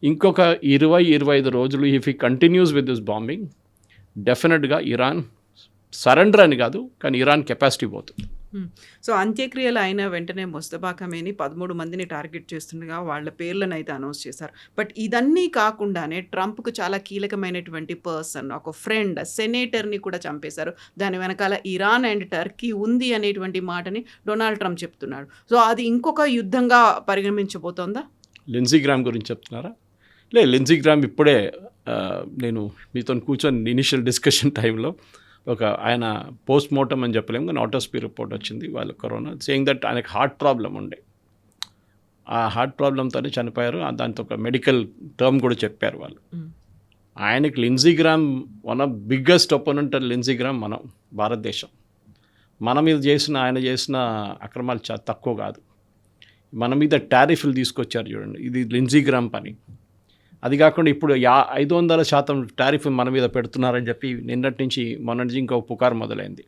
Speaker 3: ఇంకొక 20-25 రోజులు if he continues with this bombing, డెఫినెట్గా ఇరాన్ సరెండర్ అని కాదు, కానీ ఇరాన్ కెపాసిటీ పోతుంది.
Speaker 2: సో అంత్యక్రియలు అయిన వెంటనే ముస్తఫా ఖమేని 13 మందిని టార్గెట్ చేస్తుండగా వాళ్ళ పేర్లను అయితే అనౌన్స్ చేశారు. బట్ ఇదన్నీ కాకుండానే ట్రంప్కు చాలా కీలకమైనటువంటి పర్సన్, ఒక ఫ్రెండ్, సెనేటర్ని కూడా చంపేశారు. దాని వెనకాల ఇరాన్ అండ్ టర్కీ ఉంది అనేటువంటి మాటని డొనాల్డ్ ట్రంప్ చెప్తున్నాడు. సో అది ఇంకొక యుద్ధంగా పరిగణించబోతోందా?
Speaker 3: లిండ్సీ గ్రామ్ గురించి చెప్తున్నారా? లిండ్సీ గ్రామ్ ఇప్పుడే నేను మీతో కూర్చొని ఇనిషియల్ డిస్కషన్ టైంలో ఒక ఆయన పోస్ట్ మార్టం అని చెప్పలేము, కానీ ఆటోస్పీ రిపోర్ట్ వచ్చింది వాళ్ళ కరోనా, సేయింగ్ దట్ ఆయనకు హార్ట్ ప్రాబ్లం ఉండే, ఆ హార్ట్ ప్రాబ్లంతోనే చనిపోయారు. దాంతో ఒక మెడికల్ టర్మ్ కూడా చెప్పారు వాళ్ళు. ఆయనకి Lindsey Graham one of biggest opponent. Lindsey Graham మనం భారతదేశం, మన మీద ఆయన చేసిన అక్రమాలు చాలా తక్కువ కాదు. మన మీద టారిఫ్లు తీసుకొచ్చారు చూడండి, ఇది లిండ్సీ గ్రామ్ పని. అది కాకుండా ఇప్పుడు 500% టారిఫ్ మన మీద పెడుతున్నారని చెప్పి నిన్నటి నుంచి మొన్నటి నుంచి ఇంకొక పుకారు మొదలైంది.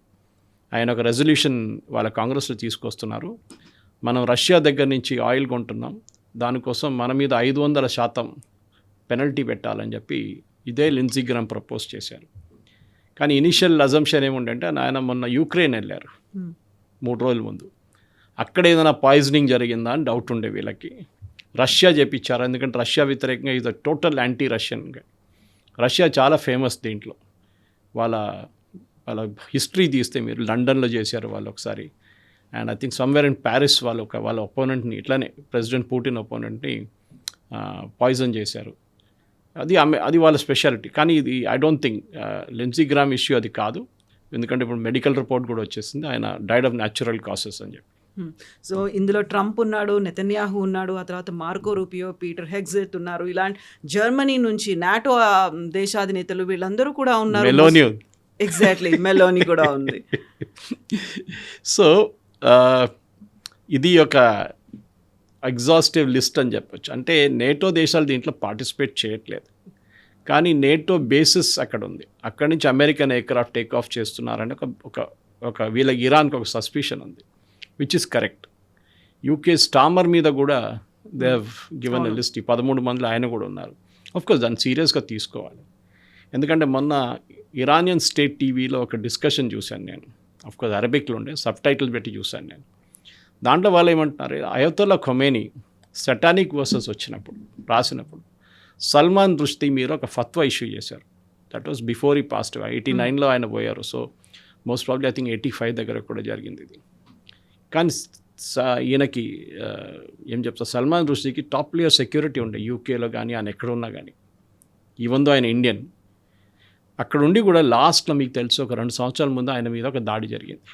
Speaker 3: ఆయన ఒక రెజల్యూషన్ వాళ్ళ కాంగ్రెస్లో తీసుకొస్తున్నారు, మనం రష్యా దగ్గర నుంచి ఆయిల్ కొంటున్నాం, దానికోసం మన మీద 500% పెనల్టీ పెట్టాలని చెప్పి ఇదే లిండ్సీ గ్రామ్ ప్రపోజ్ చేశారు. కానీ ఇనిషియల్ అజంప్షన్ ఏముండంటే ఆయన మొన్న యుక్రెయిన్ వెళ్ళారు 3 రోజుల ముందు. అక్కడ ఏదైనా పాయిజనింగ్ జరిగిందా అని డౌట్ ఉండే వీళ్ళకి. రష్యా చేపించారు, ఎందుకంటే రష్యా వ్యతిరేకంగా ఇది టోటల్ యాంటీ రష్యన్గా. రష్యా చాలా ఫేమస్ దీంట్లో. వాళ్ళ హిస్టరీ తీస్తే మీరు లండన్లో చేశారు వాళ్ళు ఒకసారి, and I think somewhere in Paris వాళ్ళ ఒపోనెంట్ని ఇట్లానే ప్రెసిడెంట్ పుటిన్ ఒపోనెంట్ని పాయిజన్ చేశారు. అది వాళ్ళ స్పెషాలిటీ. కానీ ఇది I don't think Lindsey Graham issue అది కాదు, ఎందుకంటే ఇప్పుడు మెడికల్ రిపోర్ట్ కూడా వచ్చేసింది, ఆయన డైడ్ ఆఫ్ న్యాచురల్ కాసెస్ అని చెప్పి.
Speaker 2: సో ఇందులో ట్రంప్ ఉన్నాడు, నెతన్యాహు ఉన్నాడు, ఆ తర్వాత మార్కో రూపియో, పీటర్ హెగ్జెట్ ఉన్నారు, ఇలాంటి జర్మనీ నుంచి నాటో దేశాధినేతలు వీళ్ళందరూ కూడా ఉన్నారు.
Speaker 3: మెలోని
Speaker 2: ఎగ్జాక్ట్లీ, మెలోని కూడా ఉంది.
Speaker 3: సో ఇది ఒక ఎగ్జాస్టివ్ లిస్ట్ అని చెప్పొచ్చు. అంటే నేటో దేశాలు దీంట్లో పార్టిసిపేట్ చేయట్లేదు, కానీ నేటో బేసిస్ అక్కడ ఉంది. అక్కడి నుంచి అమెరికన్ ఎయిర్క్రాఫ్ట్ టేక్ ఆఫ్ చేస్తున్నారని ఒక వీళ్ళకి ఇరాన్కి ఒక సస్పిషన్ ఉంది, which is correct. UK stammer మీద కూడా they have given a list. 13 మందిలో ఆయన కూడా ఉన్నారు. ఆఫ్కోర్స్ దాన్ని సీరియస్గా తీసుకోవాలి, ఎందుకంటే మొన్న ఇరానియన్ స్టేట్ టీవీలో ఒక డిస్కషన్ చూశాను నేను. ఆఫ్కోర్స్ అరబిక్లో ఉండే, సబ్ టైటిల్ పెట్టి చూశాను నేను. దాంట్లో వాళ్ళు ఏమంటున్నారు, అయతొల్లా ఖొమేనీ సటానిక్ వర్సెస్ వచ్చినప్పుడు రాసినప్పుడు సల్మాన్ రుష్దీ మీద ఒక ఫత్వా ఇష్యూ చేశారు. దట్ వాస్ బిఫోర్ ఈ పాస్ట్. 89లో ఆయన పోయారు. So most probably I think 85 దగ్గర కూడా జరిగింది ఇది. కానీ
Speaker 4: ఈయనకి ఏం చెప్తా, సల్మాన్ రుష్దీకి టాప్ లేయర్ సెక్యూరిటీ ఉండే యూకేలో కానీ ఆయన ఎక్కడ ఉన్నా కానీ, ఈవెన్ దో ఆయన ఇండియన్. అక్కడ ఉండి కూడా లాస్ట్లో మీకు తెలుసు ఒక 2 సంవత్సరాల ముందు ఆయన మీద ఒక దాడి జరిగింది.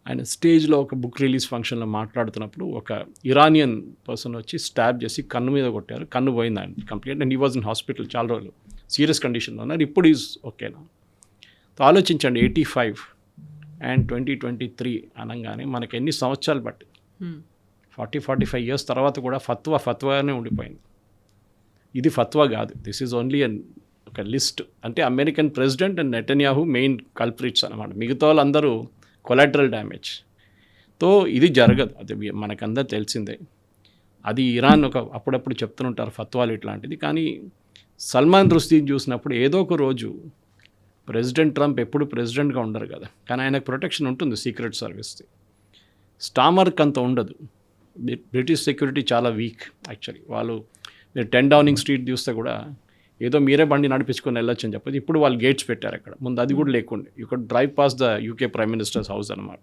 Speaker 4: ఆయన స్టేజ్లో ఒక బుక్ రిలీజ్ ఫంక్షన్లో మాట్లాడుతున్నప్పుడు ఒక ఇరానియన్ పర్సన్ వచ్చి స్టాబ్ చేసి కన్ను మీద కొట్టారు. కన్ను పోయింది ఆయన complete. And he was in hospital చాలా రోజులు, సీరియస్ కండిషన్లో ఉన్నారు. ఇప్పుడు ఈజ్ ఓకేనా. ఆలోచించండి, 85 అండ్ 2023 అనగానే మనకి ఎన్ని సంవత్సరాలు బట్టి 40-45 ఇయర్స్ తర్వాత కూడా ఫత్వానే ఉండిపోయింది. ఇది ఫత్వా కాదు, దిస్ ఈజ్ ఓన్లీ ఒక లిస్ట్. అంటే American president and Netanyahu main culprits అనమాట. మిగతా వాళ్ళందరూ కొలాటరల్ డ్యామేజ్. తో ఇది జరగదు, అది మనకందరూ తెలిసిందే. అది ఇరాన్ అప్పుడప్పుడు చెప్తుంటారు ఫత్వాలు ఇట్లాంటిది. కానీ సల్మాన్ రుష్దీని చూసినప్పుడు ఏదో ఒక రోజు ప్రెసిడెంట్ ట్రంప్ ఎప్పుడు ప్రెసిడెంట్గా ఉండరు కదా, కానీ ఆయనకు ప్రొటెక్షన్ ఉంటుంది సీక్రెట్ సర్వీస్ది. స్టామర్క్ అంత ఉండదు. బ్రిటిష్ సెక్యూరిటీ చాలా వీక్ యాక్చువల్లీ. వాళ్ళు మీరు 10 డౌనింగ్ స్ట్రీట్ చూస్తే కూడా ఏదో మీరే బండి నడిపించుకొని వెళ్ళొచ్చు అని చెప్పేసి ఇప్పుడు వాళ్ళు గేట్స్ పెట్టారు అక్కడ. ముందు అది కూడా లేకుండే. You could drive pass the UK prime ministers house అనమాట.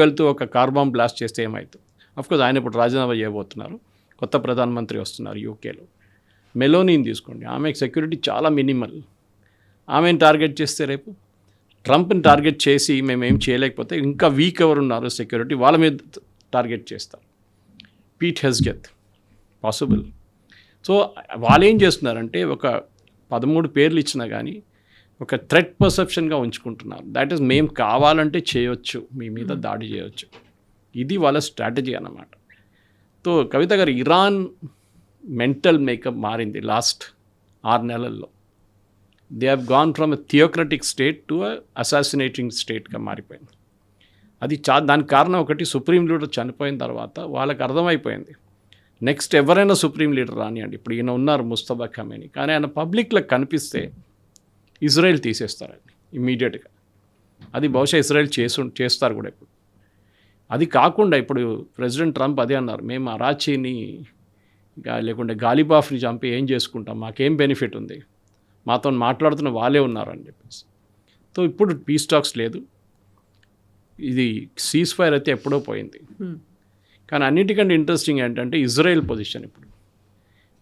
Speaker 4: వెళ్తూ ఒక కార్ బాంబ్ బ్లాస్ట్ చేస్తే ఏమవుతుంది. అఫ్కోర్స్ ఆయన ఇప్పుడు రాజీనామా చేయబోతున్నారు, కొత్త ప్రధానమంత్రి వస్తున్నారు యూకేలో. మెలోనీని తీసుకోండి, ఆమెకు సెక్యూరిటీ చాలా మినిమల్. ఆమెను టార్గెట్ చేస్తే రేపు ట్రంప్ని టార్గెట్ చేసి మేమేం చేయలేకపోతే ఇంకా వీక్ ఎవరు ఉన్నారు సెక్యూరిటీ వాళ్ళ మీద టార్గెట్ చేస్తారు. Pete హెస్గెత్ possible. సో వాళ్ళు ఏం చేస్తున్నారంటే ఒక 13 పేర్లు ఇచ్చినా కానీ ఒక థ్రెట్ పర్సెప్షన్గా ఉంచుకుంటున్నారు. దాట్ ఈస్ మేము కావాలంటే చేయొచ్చు, మీ మీద దాడి చేయొచ్చు. ఇది వాళ్ళ స్ట్రాటజీ అన్నమాట. సో Kavitha garu, Iran mental makeup మారింది లాస్ట్ 6 నెలల్లో. They have gone from a theocratic state to assassinating స్టేట్గా మారిపోయింది. అది దానికి కారణం ఒకటి, సుప్రీం లీడర్ చనిపోయిన తర్వాత వాళ్ళకి అర్థమైపోయింది నెక్స్ట్ ఎవరైనా సుప్రీం లీడర్ రానియండి. ఇప్పుడు ఈయన ఉన్నారు ముస్తఫా ఖమేని, కానీ ఆయన పబ్లిక్లో కనిపిస్తే ఇజ్రాయెల్ తీసేస్తారండి ఇమ్మీడియట్గా. అది బహుశా ఇజ్రాయెల్ చేస్తారు కూడా ఇప్పుడు. అది కాకుండా ఇప్పుడు ప్రెసిడెంట్ ట్రంప్ అదే అన్నారు, మేము అరాచీని లేకుంటే గాలిబాఫ్ని చంపి ఏం చేసుకుంటాం, మాకేం బెనిఫిట్ ఉంది, మాతో మాట్లాడుతున్న వాళ్ళే ఉన్నారు అని చెప్పేసి. సో ఇప్పుడు పీస్ టాక్స్ లేదు, ఇది సీజ్ ఫైర్ అయితే ఎప్పుడో పోయింది. కానీ అన్నిటికంటే ఇంట్రెస్టింగ్ ఏంటంటే ఇజ్రాయెల్ పొజిషన్.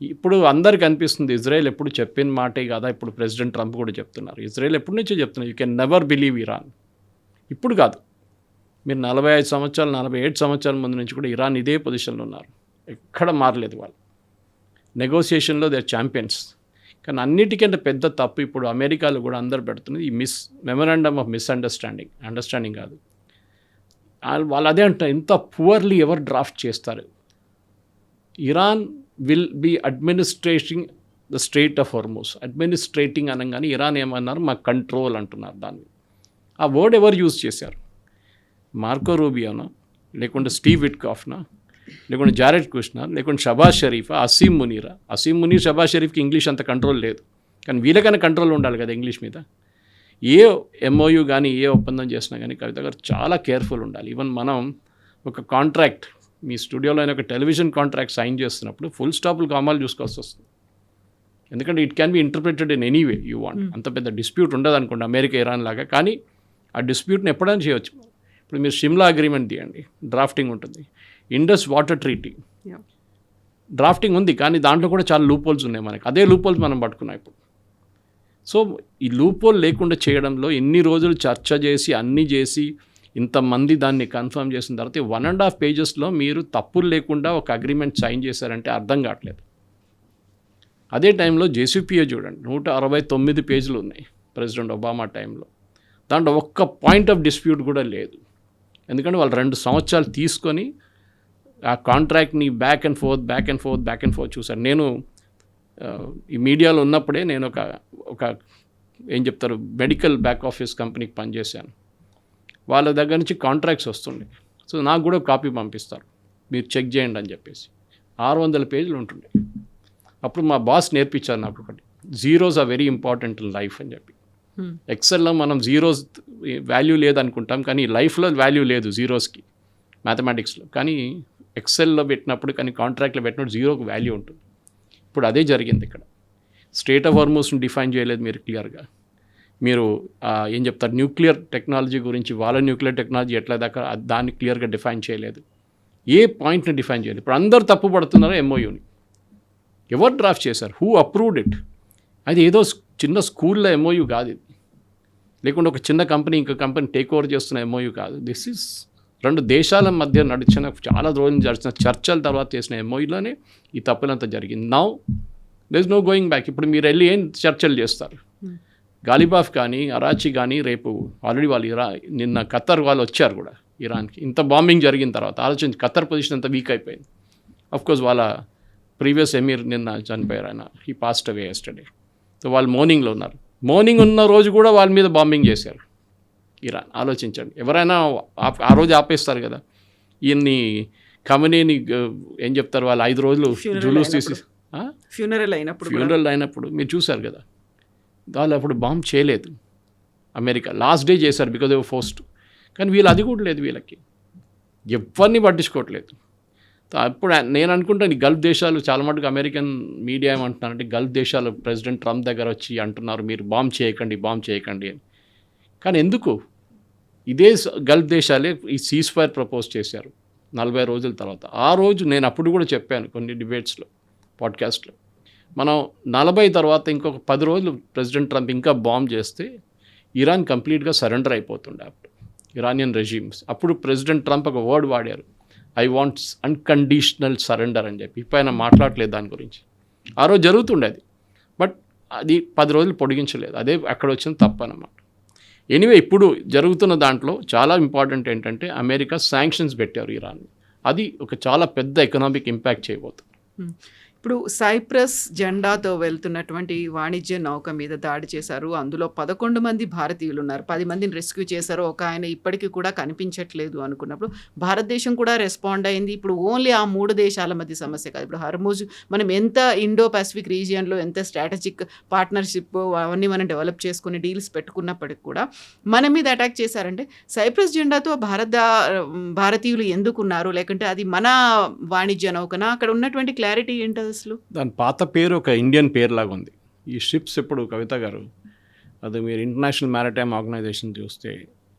Speaker 4: ఇప్పుడు అందరికి అనిపిస్తుంది ఇజ్రాయెల్ ఎప్పుడు చెప్పిన మాటే కదా, ఇప్పుడు ప్రెసిడెంట్ ట్రంప్ కూడా చెప్తున్నారు. ఇజ్రాయెల్ ఎప్పటి నుంచో చెప్తున్నారు, you can never believe Iran. ఇప్పుడు కాదు, మీరు 45 సంవత్సరాలు 47 సంవత్సరాల ముందు నుంచి కూడా ఇరాన్ ఇదే పొజిషన్లో ఉన్నారు, ఎక్కడ మారలేదు వాళ్ళు. నెగోసియేషన్లో దే ఆర్ ఛాంపియన్స్. కానీ అన్నిటికంటే పెద్ద తప్పు ఇప్పుడు అమెరికాలో కూడా అందరు పెడుతున్నది ఈ మెమరాండమ్ ఆఫ్ అండర్స్టాండింగ్ కాదు. వాళ్ళు అదే అంటారు, ఇంత పువర్లీ ఎవరు డ్రాఫ్ట్ చేస్తారు. Iran will be administrating the strait of Hormuz. Administrating అనగానే ఇరాన్ ఏమన్నారు, మా కంట్రోల్ అంటున్నారు. దాన్ని ఆ వర్డ్ ఎవరు యూజ్ చేశారు? మార్కో రూబియోనా, లేకుంటే స్టీవ్ విట్కాఫ్నా, లేకుంటే జారెడ్ కుష్నా, లేకుంటే షబాజ్ షరీఫా, అసీం మునీర్ షబాజ్ షరీఫ్కి ఇంగ్లీష్ అంత కంట్రోల్ లేదు, కానీ వీళ్ళకైనా కంట్రోల్ ఉండాలి కదా ఇంగ్లీష్ మీద. ఏ ఎంఓయూ కానీ ఏ ఒప్పందం చేసినా కానీ కవిత గారు చాలా కేర్ఫుల్ ఉండాలి. ఈవెన్ మనం ఒక కాంట్రాక్ట్, మీ స్టూడియోలో అయినా ఒక టెలివిజన్ కాంట్రాక్ట్ సైన్ చేస్తున్నప్పుడు ఫుల్ స్టాపులు కామాలు చూసుకోవాల్సి వస్తుంది. ఎందుకంటే it can be interpreted in any way you want. అంత పెద్ద డిస్ప్యూట్ ఉండదు అనుకోండి అమెరికా ఇరాన్ లాగా, కానీ ఆ డిస్ప్యూట్ని ఎప్పుడైనా చేయవచ్చు. ఇప్పుడు మీరు షిమ్లా అగ్రిమెంట్ తీయండి, డ్రాఫ్టింగ్ ఉంటుంది. ఇండస్ వాటర్ ట్రీటీ డ్రాఫ్టింగ్ ఉంది, కానీ దాంట్లో కూడా చాలా లూపోల్స్ ఉన్నాయి మనకి. అదే లూపోల్స్ మనం పట్టుకున్నాం ఇప్పుడు. సో ఈ లూపోల్ లేకుండా చేయడంలో ఎన్ని రోజులు చర్చ చేసి అన్నీ చేసి ఇంతమంది దాన్ని కన్ఫర్మ్ చేసిన తర్వాత 1.5 పేజెస్లో మీరు తప్పులు లేకుండా ఒక అగ్రిమెంట్ సైన్ చేశారంటే అర్థం కావట్లేదు. అదే టైంలో జేసీపీఏ చూడండి, 169 పేజీలు ఉన్నాయి ప్రెసిడెంట్ ఒబామా టైంలో. దాంట్లో ఒక్క పాయింట్ ఆఫ్ డిస్ప్యూట్ కూడా లేదు. ఎందుకంటే వాళ్ళు 2 సంవత్సరాలు తీసుకొని ఆ కాంట్రాక్ట్ని బ్యాక్ అండ్ ఫోర్త్ చూశారు. నేను ఈ మీడియాలో ఉన్నప్పుడే నేను ఒక ఏం చెప్తారు మెడికల్ బ్యాక్ ఆఫీస్ కంపెనీకి పనిచేశాను. వాళ్ళ దగ్గర నుంచి కాంట్రాక్ట్స్ వస్తుండే. సో నాకు కూడా కాపీ పంపిస్తారు, మీరు చెక్ చేయండి అని చెప్పేసి. 600 పేజీలు ఉంటుండే. అప్పుడు మా బాస్ నేర్పించారు నాకు ఒకటి, zeros are very important in life అని చెప్పి. ఎక్సెల్లో మనం జీరోస్ వాల్యూ లేదనుకుంటాం, కానీ లైఫ్లో వాల్యూ లేదు జీరోస్కి మ్యాథమెటిక్స్లో. కానీ ఎక్సెల్లో పెట్టినప్పుడు, కానీ కాంట్రాక్ట్లో పెట్టినప్పుడు జీరోకి వాల్యూ ఉంటుంది. ఇప్పుడు అదే జరిగింది ఇక్కడ. స్టేట్ ఆఫ్ హార్మోస్ని డిఫైన్ చేయలేదు మీరు క్లియర్గా. మీరు ఏం చెప్తారు న్యూక్లియర్ టెక్నాలజీ గురించి, వాళ్ళ న్యూక్లియర్ టెక్నాలజీ ఎట్లా దాకా దాన్ని క్లియర్గా డిఫైన్ చేయలేదు. ఏ పాయింట్ని డిఫైన్ చేయాలి? ఇప్పుడు అందరు తప్పు పడుతున్నారు ఎంఓయూని. ఎవరు డ్రాఫ్ట్ చేశారు? Who approved it? అది ఏదో చిన్న స్కూల్లో ఎంఓయూ కాదు ఇది, లేకుంటే ఒక చిన్న కంపెనీ ఇంకో కంపెనీ టేక్ ఓవర్ చేస్తున్న ఎంఓయూ కాదు. దిస్ ఈజ్ 2 దేశాల మధ్య నడిచిన చాలా రోజులు జరిచిన చర్చల తర్వాత చేసిన ఎంఓయూలోనే ఈ తప్పులంతా జరిగింది. Now there is no going back. ఇప్పుడు మీరు వెళ్ళి ఏం చర్చలు చేస్తారు? గాలిబాఫ్ కానీ అరాచి కానీ రేపు ఆల్రెడీ వాళ్ళు నిన్న ఖత్తర్ వాళ్ళు వచ్చారు కూడా ఇరాన్కి. ఇంత బాంబింగ్ జరిగిన తర్వాత ఆలోచించి ఖత్తర్ పొజిషన్ అంత వీక్ అయిపోయింది. అఫ్కోర్స్ వాళ్ళ ప్రీవియస్ ఎమీర్ నిన్న చనిపోయారు, ఆయన he passed away yesterday. So వాళ్ళు మార్నింగ్లో ఉన్నారు. మార్నింగ్ ఉన్న రోజు కూడా వాళ్ళ మీద బాంబింగ్ చేశారు ఇరాన్. ఆలోచించండి, ఎవరైనా ఆ రోజు ఆపేస్తారు కదా. ఈయన్ని ఖమేనీని ఏం చెప్తారు, వాళ్ళు 5 రోజులు జులూస్ తీసి
Speaker 2: ఫ్యూనరల్
Speaker 4: అయినప్పుడు మీరు చూశారు కదా, వాళ్ళు అప్పుడు బాంబ్ చేయలేదు. అమెరికా లాస్ట్ డే చేశారు బికాజ్ ఆఫ్ ఫోస్ట్. కానీ వీళ్ళు అది కూడా లేదు, వీళ్ళకి ఎవరిని పట్టించుకోవట్లేదు. అప్పుడు నేను అనుకుంటాను ఈ గల్ఫ్ దేశాలు చాలా మటుకు అమెరికన్ మీడియా ఏమంటున్నారంటే గల్ఫ్ దేశాలు ప్రెసిడెంట్ ట్రంప్ దగ్గర వచ్చి అంటున్నారు మీరు బాంబ్ చేయకండి అని. కానీ ఎందుకు? ఇదే గల్ఫ్ దేశాలే ఈ సీజ్ ఫైర్ ప్రపోజ్ చేశారు 40 రోజుల తర్వాత. ఆ రోజు నేను అప్పుడు కూడా చెప్పాను కొన్ని డిబేట్స్లో, పాడ్కాస్ట్లో, మనం 40 తర్వాత ఇంకొక 10 రోజులు ప్రెసిడెంట్ ట్రంప్ ఇంకా బాంబ్ చేస్తే ఇరాన్ కంప్లీట్గా సరెండర్ అయిపోతుండే అప్పుడు ఇరానియన్ రెజీమ్స్. అప్పుడు ప్రెసిడెంట్ ట్రంప్ ఒక వర్డ్ వాడారు, ఐ వాంట్స్ అన్కండిషనల్ సరెండర్ అని చెప్పి. ఇప్పుడు ఆయన మాట్లాడలేదు దాని గురించి. ఆ రోజు జరుగుతుండేది, బట్ అది 10 రోజులు పొడిగించలేదు. అదే అక్కడ వచ్చిన తప్పు అన్నమాట. ఎనీవే ఇప్పుడు జరుగుతున్న దాంట్లో చాలా ఇంపార్టెంట్ ఏంటంటే అమెరికా శాంక్షన్స్ పెట్టారు ఇరాన్. అది ఒక చాలా పెద్ద ఎకనామిక్ ఇంపాక్ట్ చేయబోతుంది.
Speaker 2: ఇప్పుడు సైప్రస్ జెండాతో వెళ్తున్నటువంటి వాణిజ్య నౌక మీద దాడి చేశారు. అందులో 11 మంది భారతీయులు ఉన్నారు. 10 మందిని రెస్క్యూ చేశారు. ఒక ఆయన ఇప్పటికీ కూడా కనిపించట్లేదు అనుకున్నప్పుడు భారతదేశం కూడా రెస్పాండ్ అయింది. ఇప్పుడు ఓన్లీ ఆ 3 దేశాల మధ్య సమస్య కాదు. ఇప్పుడు హర్మూజ్ మనం ఎంత ఇండో పసిఫిక్ రీజియన్లో ఎంత స్ట్రాటజిక్ పార్ట్నర్షిప్ అవన్నీ మనం డెవలప్ చేసుకుని డీల్స్ పెట్టుకున్నప్పటికి కూడా మన మీద అటాక్ చేశారంటే సైప్రస్ జెండాతో భారతీయులు ఎందుకున్నారు? లేకుంటే అది మన వాణిజ్య నౌకనా? అక్కడ ఉన్నటువంటి క్లారిటీ ఏంటి అసలు?
Speaker 4: దాని పాత పేరు ఒక ఇండియన్ పేరు లాగా ఉంది. ఈ షిప్స్ ఇప్పుడు కవిత గారు, అది మీరు ఇంటర్నేషనల్ మ్యారిటైమ్ ఆర్గనైజేషన్ చూస్తే,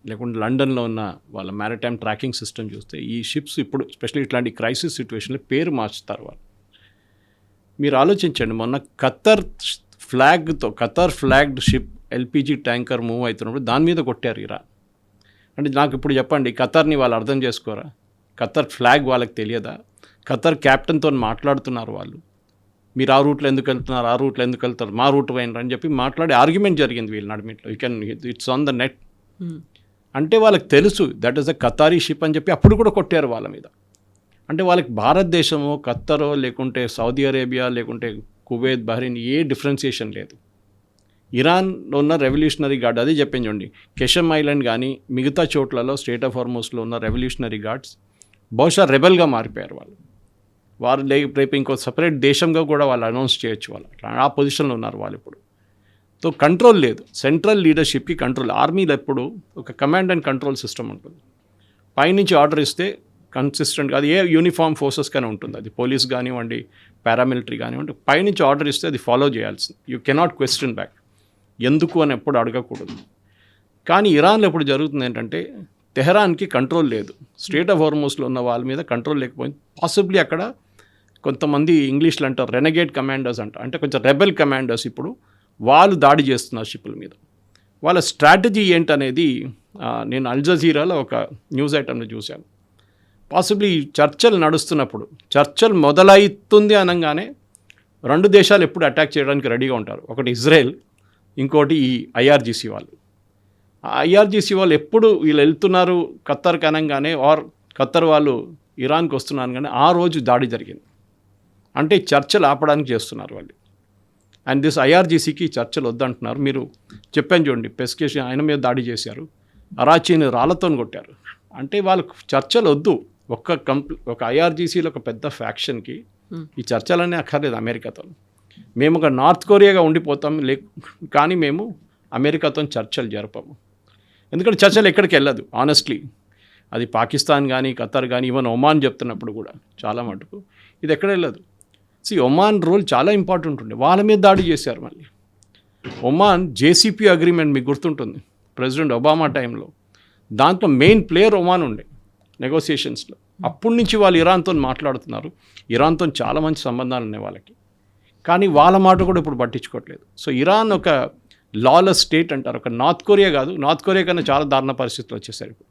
Speaker 4: లేకుంటే లండన్లో ఉన్న వాళ్ళ మ్యారిటైమ్ ట్రాకింగ్ సిస్టమ్ చూస్తే, ఈ షిప్స్ ఇప్పుడు స్పెషల్లీ ఇట్లాంటి క్రైసిస్ సిచ్యువేషన్లో పేరు మార్చుతారు వాళ్ళు. మీరు ఆలోచించండి, మొన్న Khattar flagged ship LPG tanker move అవుతున్నప్పుడు దాని మీద కొట్టారు ఇరాన్. అంటే నాకు ఇప్పుడు చెప్పండి, ఖత్తర్ని వాళ్ళు అర్థం చేసుకోరా? ఖత్తర్ ఫ్లాగ్ వాళ్ళకి తెలియదా? ఖత్తర్ క్యాప్టెన్తో మాట్లాడుతున్నారు వాళ్ళు, మీరు ఆ రూట్లో ఎందుకు వెళ్తున్నారు, మా రూట్ పోయినరు అని చెప్పి మాట్లాడి ఆర్గ్యుమెంట్ జరిగింది వీళ్ళ నడిమిట్లో. It's on the net. అంటే వాళ్ళకి తెలుసు that is a Qatari ship అని చెప్పి అప్పుడు కూడా కొట్టారు వాళ్ళ మీద. అంటే వాళ్ళకి భారతదేశమో ఖత్తరో లేకుంటే సౌదీ అరేబియా లేకుంటే కువైత్ బహ్రెయిన్ ఏ డిఫరెన్సియేషన్ లేదు. ఇరాన్లో ఉన్న రెవల్యూషనరీ గార్డ్, అదే చెప్పించండి, కెషమ్ ఐలాండ్ కానీ మిగతా చోట్లలో స్టేట్ ఆఫ్ హార్మోస్లో ఉన్న రెవల్యూషనరీ గార్డ్స్ బహుశా రెబెల్గా మారిపోయారు వాళ్ళు. వారు రేపు ఇంకో సపరేట్ దేశంగా కూడా వాళ్ళు అనౌన్స్ చేయొచ్చు. వాళ్ళు ఆ పొజిషన్లో ఉన్నారు వాళ్ళు ఇప్పుడు. సో కంట్రోల్ లేదు, సెంట్రల్ లీడర్షిప్కి కంట్రోల్. ఆర్మీలో ఎప్పుడు ఒక కమాండ్ అండ్ కంట్రోల్ సిస్టమ్ ఉంటుంది. పైనుంచి ఆర్డర్ ఇస్తే కన్సిస్టెంట్గా, అది ఏ యూనిఫామ్ ఫోర్సెస్ కానీ ఉంటుంది, అది పోలీస్ కానివ్వండి పారామిలిటరీ కానివ్వండి, పైనుంచి ఆర్డర్ ఇస్తే అది ఫాలో చేయాల్సింది. యూ కెనాట్ క్వశ్చన్ బ్యాక్, ఎందుకు అని ఎప్పుడు అడగకూడదు. కానీ ఇరాన్లో ఎప్పుడు జరుగుతుంది ఏంటంటే తెహరాన్కి కంట్రోల్ లేదు. స్టేట్ ఆఫ్ హార్మోస్లో ఉన్న వాళ్ళ మీద కంట్రోల్ లేకపోయింది. పాసిబ్లీ అక్కడ కొంతమంది ఇంగ్లీష్లో అంటారు రెనగేట్ కమాండర్స్ అంటారు, అంటే కొంచెం రెబెల్ కమాండర్స్ ఇప్పుడు వాళ్ళు దాడి చేస్తున్నారు షిప్పుల మీద. వాళ్ళ స్ట్రాటజీ ఏంటనేది నేను అల్ జజీరాలో ఒక న్యూస్ ఐటమ్ని చూశాను. పాసిబ్లీ చర్చలు నడుస్తున్నప్పుడు, చర్చలు మొదలవుతుంది అనగానే 2 దేశాలు ఎప్పుడు అటాక్ చేయడానికి రెడీగా ఉంటారు. ఒకటి ఇజ్రాయెల్, ఇంకోటి ఈ ఐఆర్జీసీ వాళ్ళు. ఐఆర్జీసీ వాళ్ళు ఎప్పుడు వీళ్ళు వెళ్తున్నారు ఖత్తర్కి అనగానే, ఆర్ ఖత్తర్ వాళ్ళు ఇరాన్కి వస్తున్నారు కానీ ఆ రోజు దాడి జరిగింది. అంటే చర్చలు ఆపడానికి చేస్తున్నారు వాళ్ళు. అండ్ దిస్ ఐఆర్జీసీకి చర్చలు వద్దంటున్నారు. మీరు చెప్పాను చూడండి, పెస్కేషన్ ఆయన మీద దాడి చేశారు, అరాచీని రాళ్లతో కొట్టారు. అంటే వాళ్ళకు చర్చలు వద్దు. ఒక ఐఆర్జీసీలో ఒక పెద్ద ఫ్యాక్షన్కి ఈ చర్చలనే అక్కర్లేదు అమెరికాతో. మేము ఒక నార్త్ కొరియాగా ఉండిపోతాం, కానీ మేము అమెరికాతో చర్చలు జరపము. ఎందుకంటే చర్చలు ఎక్కడికి వెళ్ళదు ఆనెస్ట్లీ. అది పాకిస్తాన్ కానీ ఖత్తర్ కానీ ఈవెన్ ఒమాన్ చెప్తున్నప్పుడు కూడా చాలా మటుకు ఇది ఎక్కడ వెళ్ళదు. ఒమాన్ రోల్ చాలా ఇంపార్టెంట్ ఉండే, వాళ్ళ మీద దాడి చేశారు. మళ్ళీ ఒమాన్ జేసీపీ అగ్రిమెంట్ మీకు గుర్తుంటుంది, ప్రెసిడెంట్ ఒబామా టైంలో. దాంట్లో మెయిన్ ప్లేయర్ ఒమాన్ ఉండే నెగోసియేషన్స్లో. అప్పటి నుంచి వాళ్ళు ఇరాన్తో మాట్లాడుతున్నారు. ఇరాన్తో చాలా మంచి సంబంధాలు ఉన్నాయి వాళ్ళకి, కానీ వాళ్ళ మాట కూడా ఇప్పుడు పట్టించుకోవట్లేదు. సో ఇరాన్ ఒక లాలెస్ స్టేట్ అంటారు. ఒక నార్త్ కొరియా కాదు, నార్త్ కొరియా కన్నా చాలా దారుణ పరిస్థితులు వచ్చేసారు ఇప్పుడు.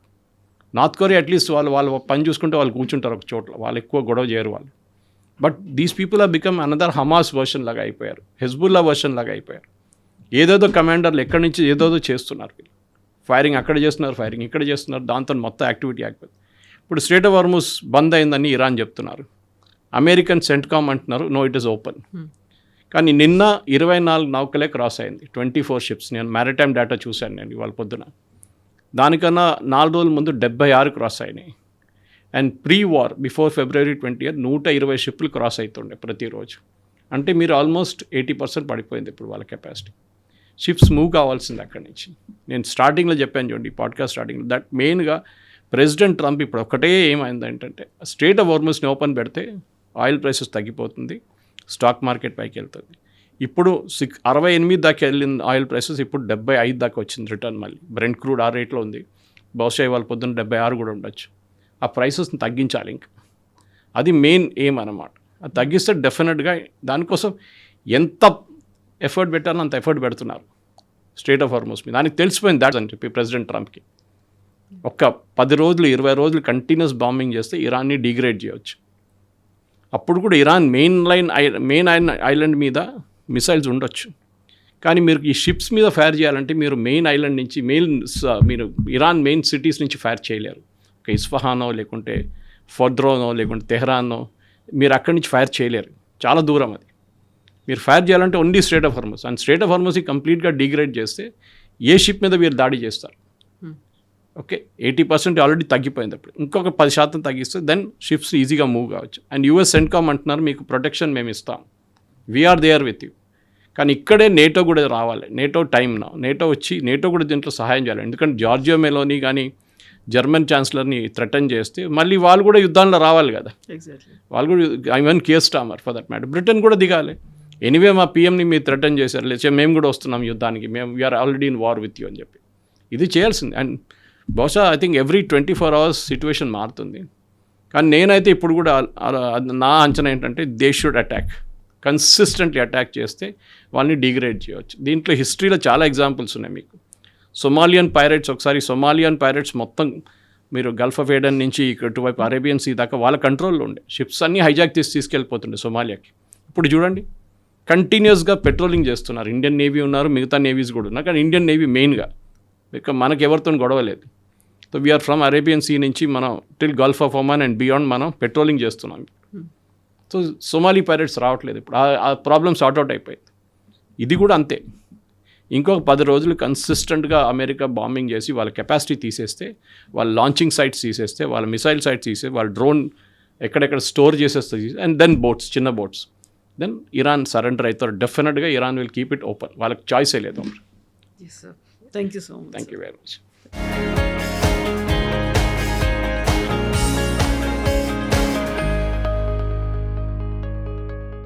Speaker 4: నార్త్ కొరియా అట్లీస్ట్ వాళ్ళు పని చూసుకుంటే వాళ్ళు కూర్చుంటారు ఒక చోట్ల, వాళ్ళు ఎక్కువ గొడవ చేయరు వాళ్ళు. But these people are become another Hamas version లాగా అయిపోయారు, హెజ్బుల్లా వర్షన్ లాగా అయిపోయారు. ఏదేదో కమాండర్లు ఎక్కడి నుంచి ఏదేదో చేస్తున్నారు వీళ్ళు. ఫైరింగ్ అక్కడ చేస్తున్నారు, ఫైరింగ్ ఇక్కడ చేస్తున్నారు, దాంతో మొత్తం యాక్టివిటీ ఆగిపోయింది. ఇప్పుడు స్ట్రెయిట్ ఆఫ్ హార్మజ్ బంద్ అయిందని ఇరాన్ చెప్తున్నారు. అమెరికన్ సెంట్కామ్ అంటున్నారు నో ఇట్ ఈస్ ఓపెన్. కానీ నిన్న 24 నౌకలే క్రాస్ అయింది, 24 షిప్స్. నేను మ్యారిటైమ్ డేటా చూశాను నేను ఇవాళ పొద్దున. దానికన్నా 4 రోజుల ముందు 76 క్రాస్ అయినాయి. And pre war before February 20 120 షిప్లు క్రాస్ అవుతుండే ప్రతిరోజు. అంటే మీరు ఆల్మోస్ట్ 80% పడిపోయింది ఇప్పుడు వాళ్ళ కెపాసిటీ. షిప్స్ మూవ్ కావాల్సింది అక్కడి నుంచి. నేను స్టార్టింగ్లో చెప్పాను చూడండి, పాడ్కాస్ట్ స్టార్టింగ్లో, దట్ మెయిన్గా ప్రెసిడెంట్ ట్రంప్ ఇప్పుడు ఒకటే ఏమైంది ఏంటంటే స్ట్రెయిట్ ఆఫ్ హార్మజ్ని ఓపెన్ పెడితే ఆయిల్ ప్రైసెస్ తగ్గిపోతుంది, స్టాక్ మార్కెట్ పైకి వెళ్తుంది. ఇప్పుడు 68 దాకా వెళ్ళిన ఆయిల్ ప్రైసెస్ ఇప్పుడు 75 దాకా వచ్చింది రిటర్న్. మళ్ళీ బ్రెంట్ క్రూడ్ ఆ రేట్లో ఉంది, బహుశా ఇవాళ పొద్దున్న 76 కూడా ఉండొచ్చు. ఆ ప్రైసెస్ని తగ్గించాలి ఇంకా, అది మెయిన్ ఎయిమ్ అన్నమాట. అది తగ్గిస్తే డెఫినెట్గా దానికోసం ఎంత ఎఫర్ట్ పెట్టాలో అంత ఎఫర్ట్ పెడుతున్నారు స్ట్రెయిట్ ఆఫ్ హార్మజ్ మీద. దానికి తెలిసిపోయింది దాట్స్ అని చెప్పి ప్రెసిడెంట్ ట్రంప్కి. ఒక్క 10 రోజులు 20 రోజులు కంటిన్యూస్ బాంబింగ్ చేస్తే ఇరాన్ని డిగ్రేడ్ చేయవచ్చు. అప్పుడు కూడా ఇరాన్ మెయిన్ ఐలాండ్ మీద మిసైల్స్ ఉండొచ్చు, కానీ మీరు ఈ షిప్స్ మీద ఫైర్ చేయాలంటే మీరు మెయిన్ ఐలాండ్ నుంచి మీరు ఇరాన్ మెయిన్ సిటీస్ నుంచి ఫైర్ చేయలేరు. ఒక ఇస్ఫహానో లేకుంటే ఫోర్ద్రోనో లేకుంటే తెహ్రానో మీరు అక్కడి నుంచి ఫైర్ చేయలేరు, చాలా దూరం అది. మీరు ఫైర్ చేయాలంటే only strait of Hormuz. And strait of హార్మజ్ని కంప్లీట్గా డిగ్రేడ్ చేస్తే ఏ షిప్ మీద మీరు దాడి చేస్తారు? ఓకే, 80% ఆల్రెడీ తగ్గిపోయింది. అప్పుడు ఇంకొక 10% తగ్గిస్తే దెన్ షిప్స్ ఈజీగా మూవ్ కావచ్చు. అండ్ యూఎస్ సెంట్కామ్ అంటున్నారు మీకు ప్రొటెక్షన్ మేము ఇస్తాం, వీఆర్ దేర్ విత్ యూ. కానీ ఇక్కడే నేటో కూడా రావాలి. నేటో టైం నా నేటో వచ్చి నేటో కూడా దీంట్లో సహాయం చేయాలి. ఎందుకంటే జార్జియా మెలోని కానీ జర్మన్ ఛాన్సలర్ని థ్రెటన్ చేస్తే మళ్ళీ వాళ్ళు కూడా యుద్ధాల్లో రావాలి కదా. వాళ్ళు కూడా even Keir Starmer for that matter, Britain కూడా దిగాలి. ఎనీవే మా పిఎంని మీరు థ్రెటన్ చేశారు, లేచే మేము కూడా వస్తున్నాం యుద్ధానికి, మేము we're already in war with you అని చెప్పి. ఇది చేయాల్సింది. అండ్ బహుశా I think every 24 hours situation మారుతుంది. కానీ నేనైతే ఇప్పుడు కూడా నా అంచనా ఏంటంటే they should attack, consistently attack చేస్తే వాళ్ళని డిగ్రేడ్ చేయవచ్చు. దీంట్లో హిస్టరీలో చాలా ఎగ్జాంపుల్స్ ఉన్నాయి మీకు. సొమాలియన్ పైరేట్స్, ఒకసారి సొమాలియన్ పైరేట్స్ మొత్తం మీరు గల్ఫ్ ఆఫ్ ఏడెన్ నుంచి ఇటువైపు అరేబియన్ సీ దాకా వాళ్ళ కంట్రోల్లో ఉండే షిప్స్ అన్నీ హైజాక్ తీసుకెళ్ళిపోతుండే సొమాలియాకి. ఇప్పుడు చూడండి కంటిన్యూస్గా పెట్రోలింగ్ చేస్తున్నారు. ఇండియన్ నేవీ ఉన్నారు, మిగతా నేవీస్ కూడా ఉన్నారు, కానీ ఇండియన్ నేవీ మెయిన్గా మనకు ఎవరితో గొడవ లేదు. So we're from Arabian sea నుంచి మనం till gulf of Oman and beyond మనం పెట్రోలింగ్ చేస్తున్నాం. సో సొమాలి పైరేట్స్ రావట్లేదు ఇప్పుడు, ఆ ప్రాబ్లమ్ సార్ట్అవుట్ అయిపోయింది. ఇది కూడా అంతే. ఇంకొక 10 రోజులు కన్సిస్టెంట్గా అమెరికా బాంబింగ్ చేసి వాళ్ళ కెపాసిటీ తీసేస్తే, వాళ్ళ లాంచింగ్ సైట్స్ తీసేస్తే, వాళ్ళ మిసైల్ సైట్స్ తీసేస్తే, వాళ్ళ డ్రోన్ ఎక్కడెక్కడ స్టోర్ చేసేస్తే, అండ్ దెన్ బోట్స్, చిన్న బోట్స్, దెన్ ఇరాన్ సరెండర్ అవుతారు. డెఫినెట్గా Iran will keep it open. వాళ్ళకి చాయిసే లేదు.
Speaker 2: Thank you so much.
Speaker 4: Thank you very much.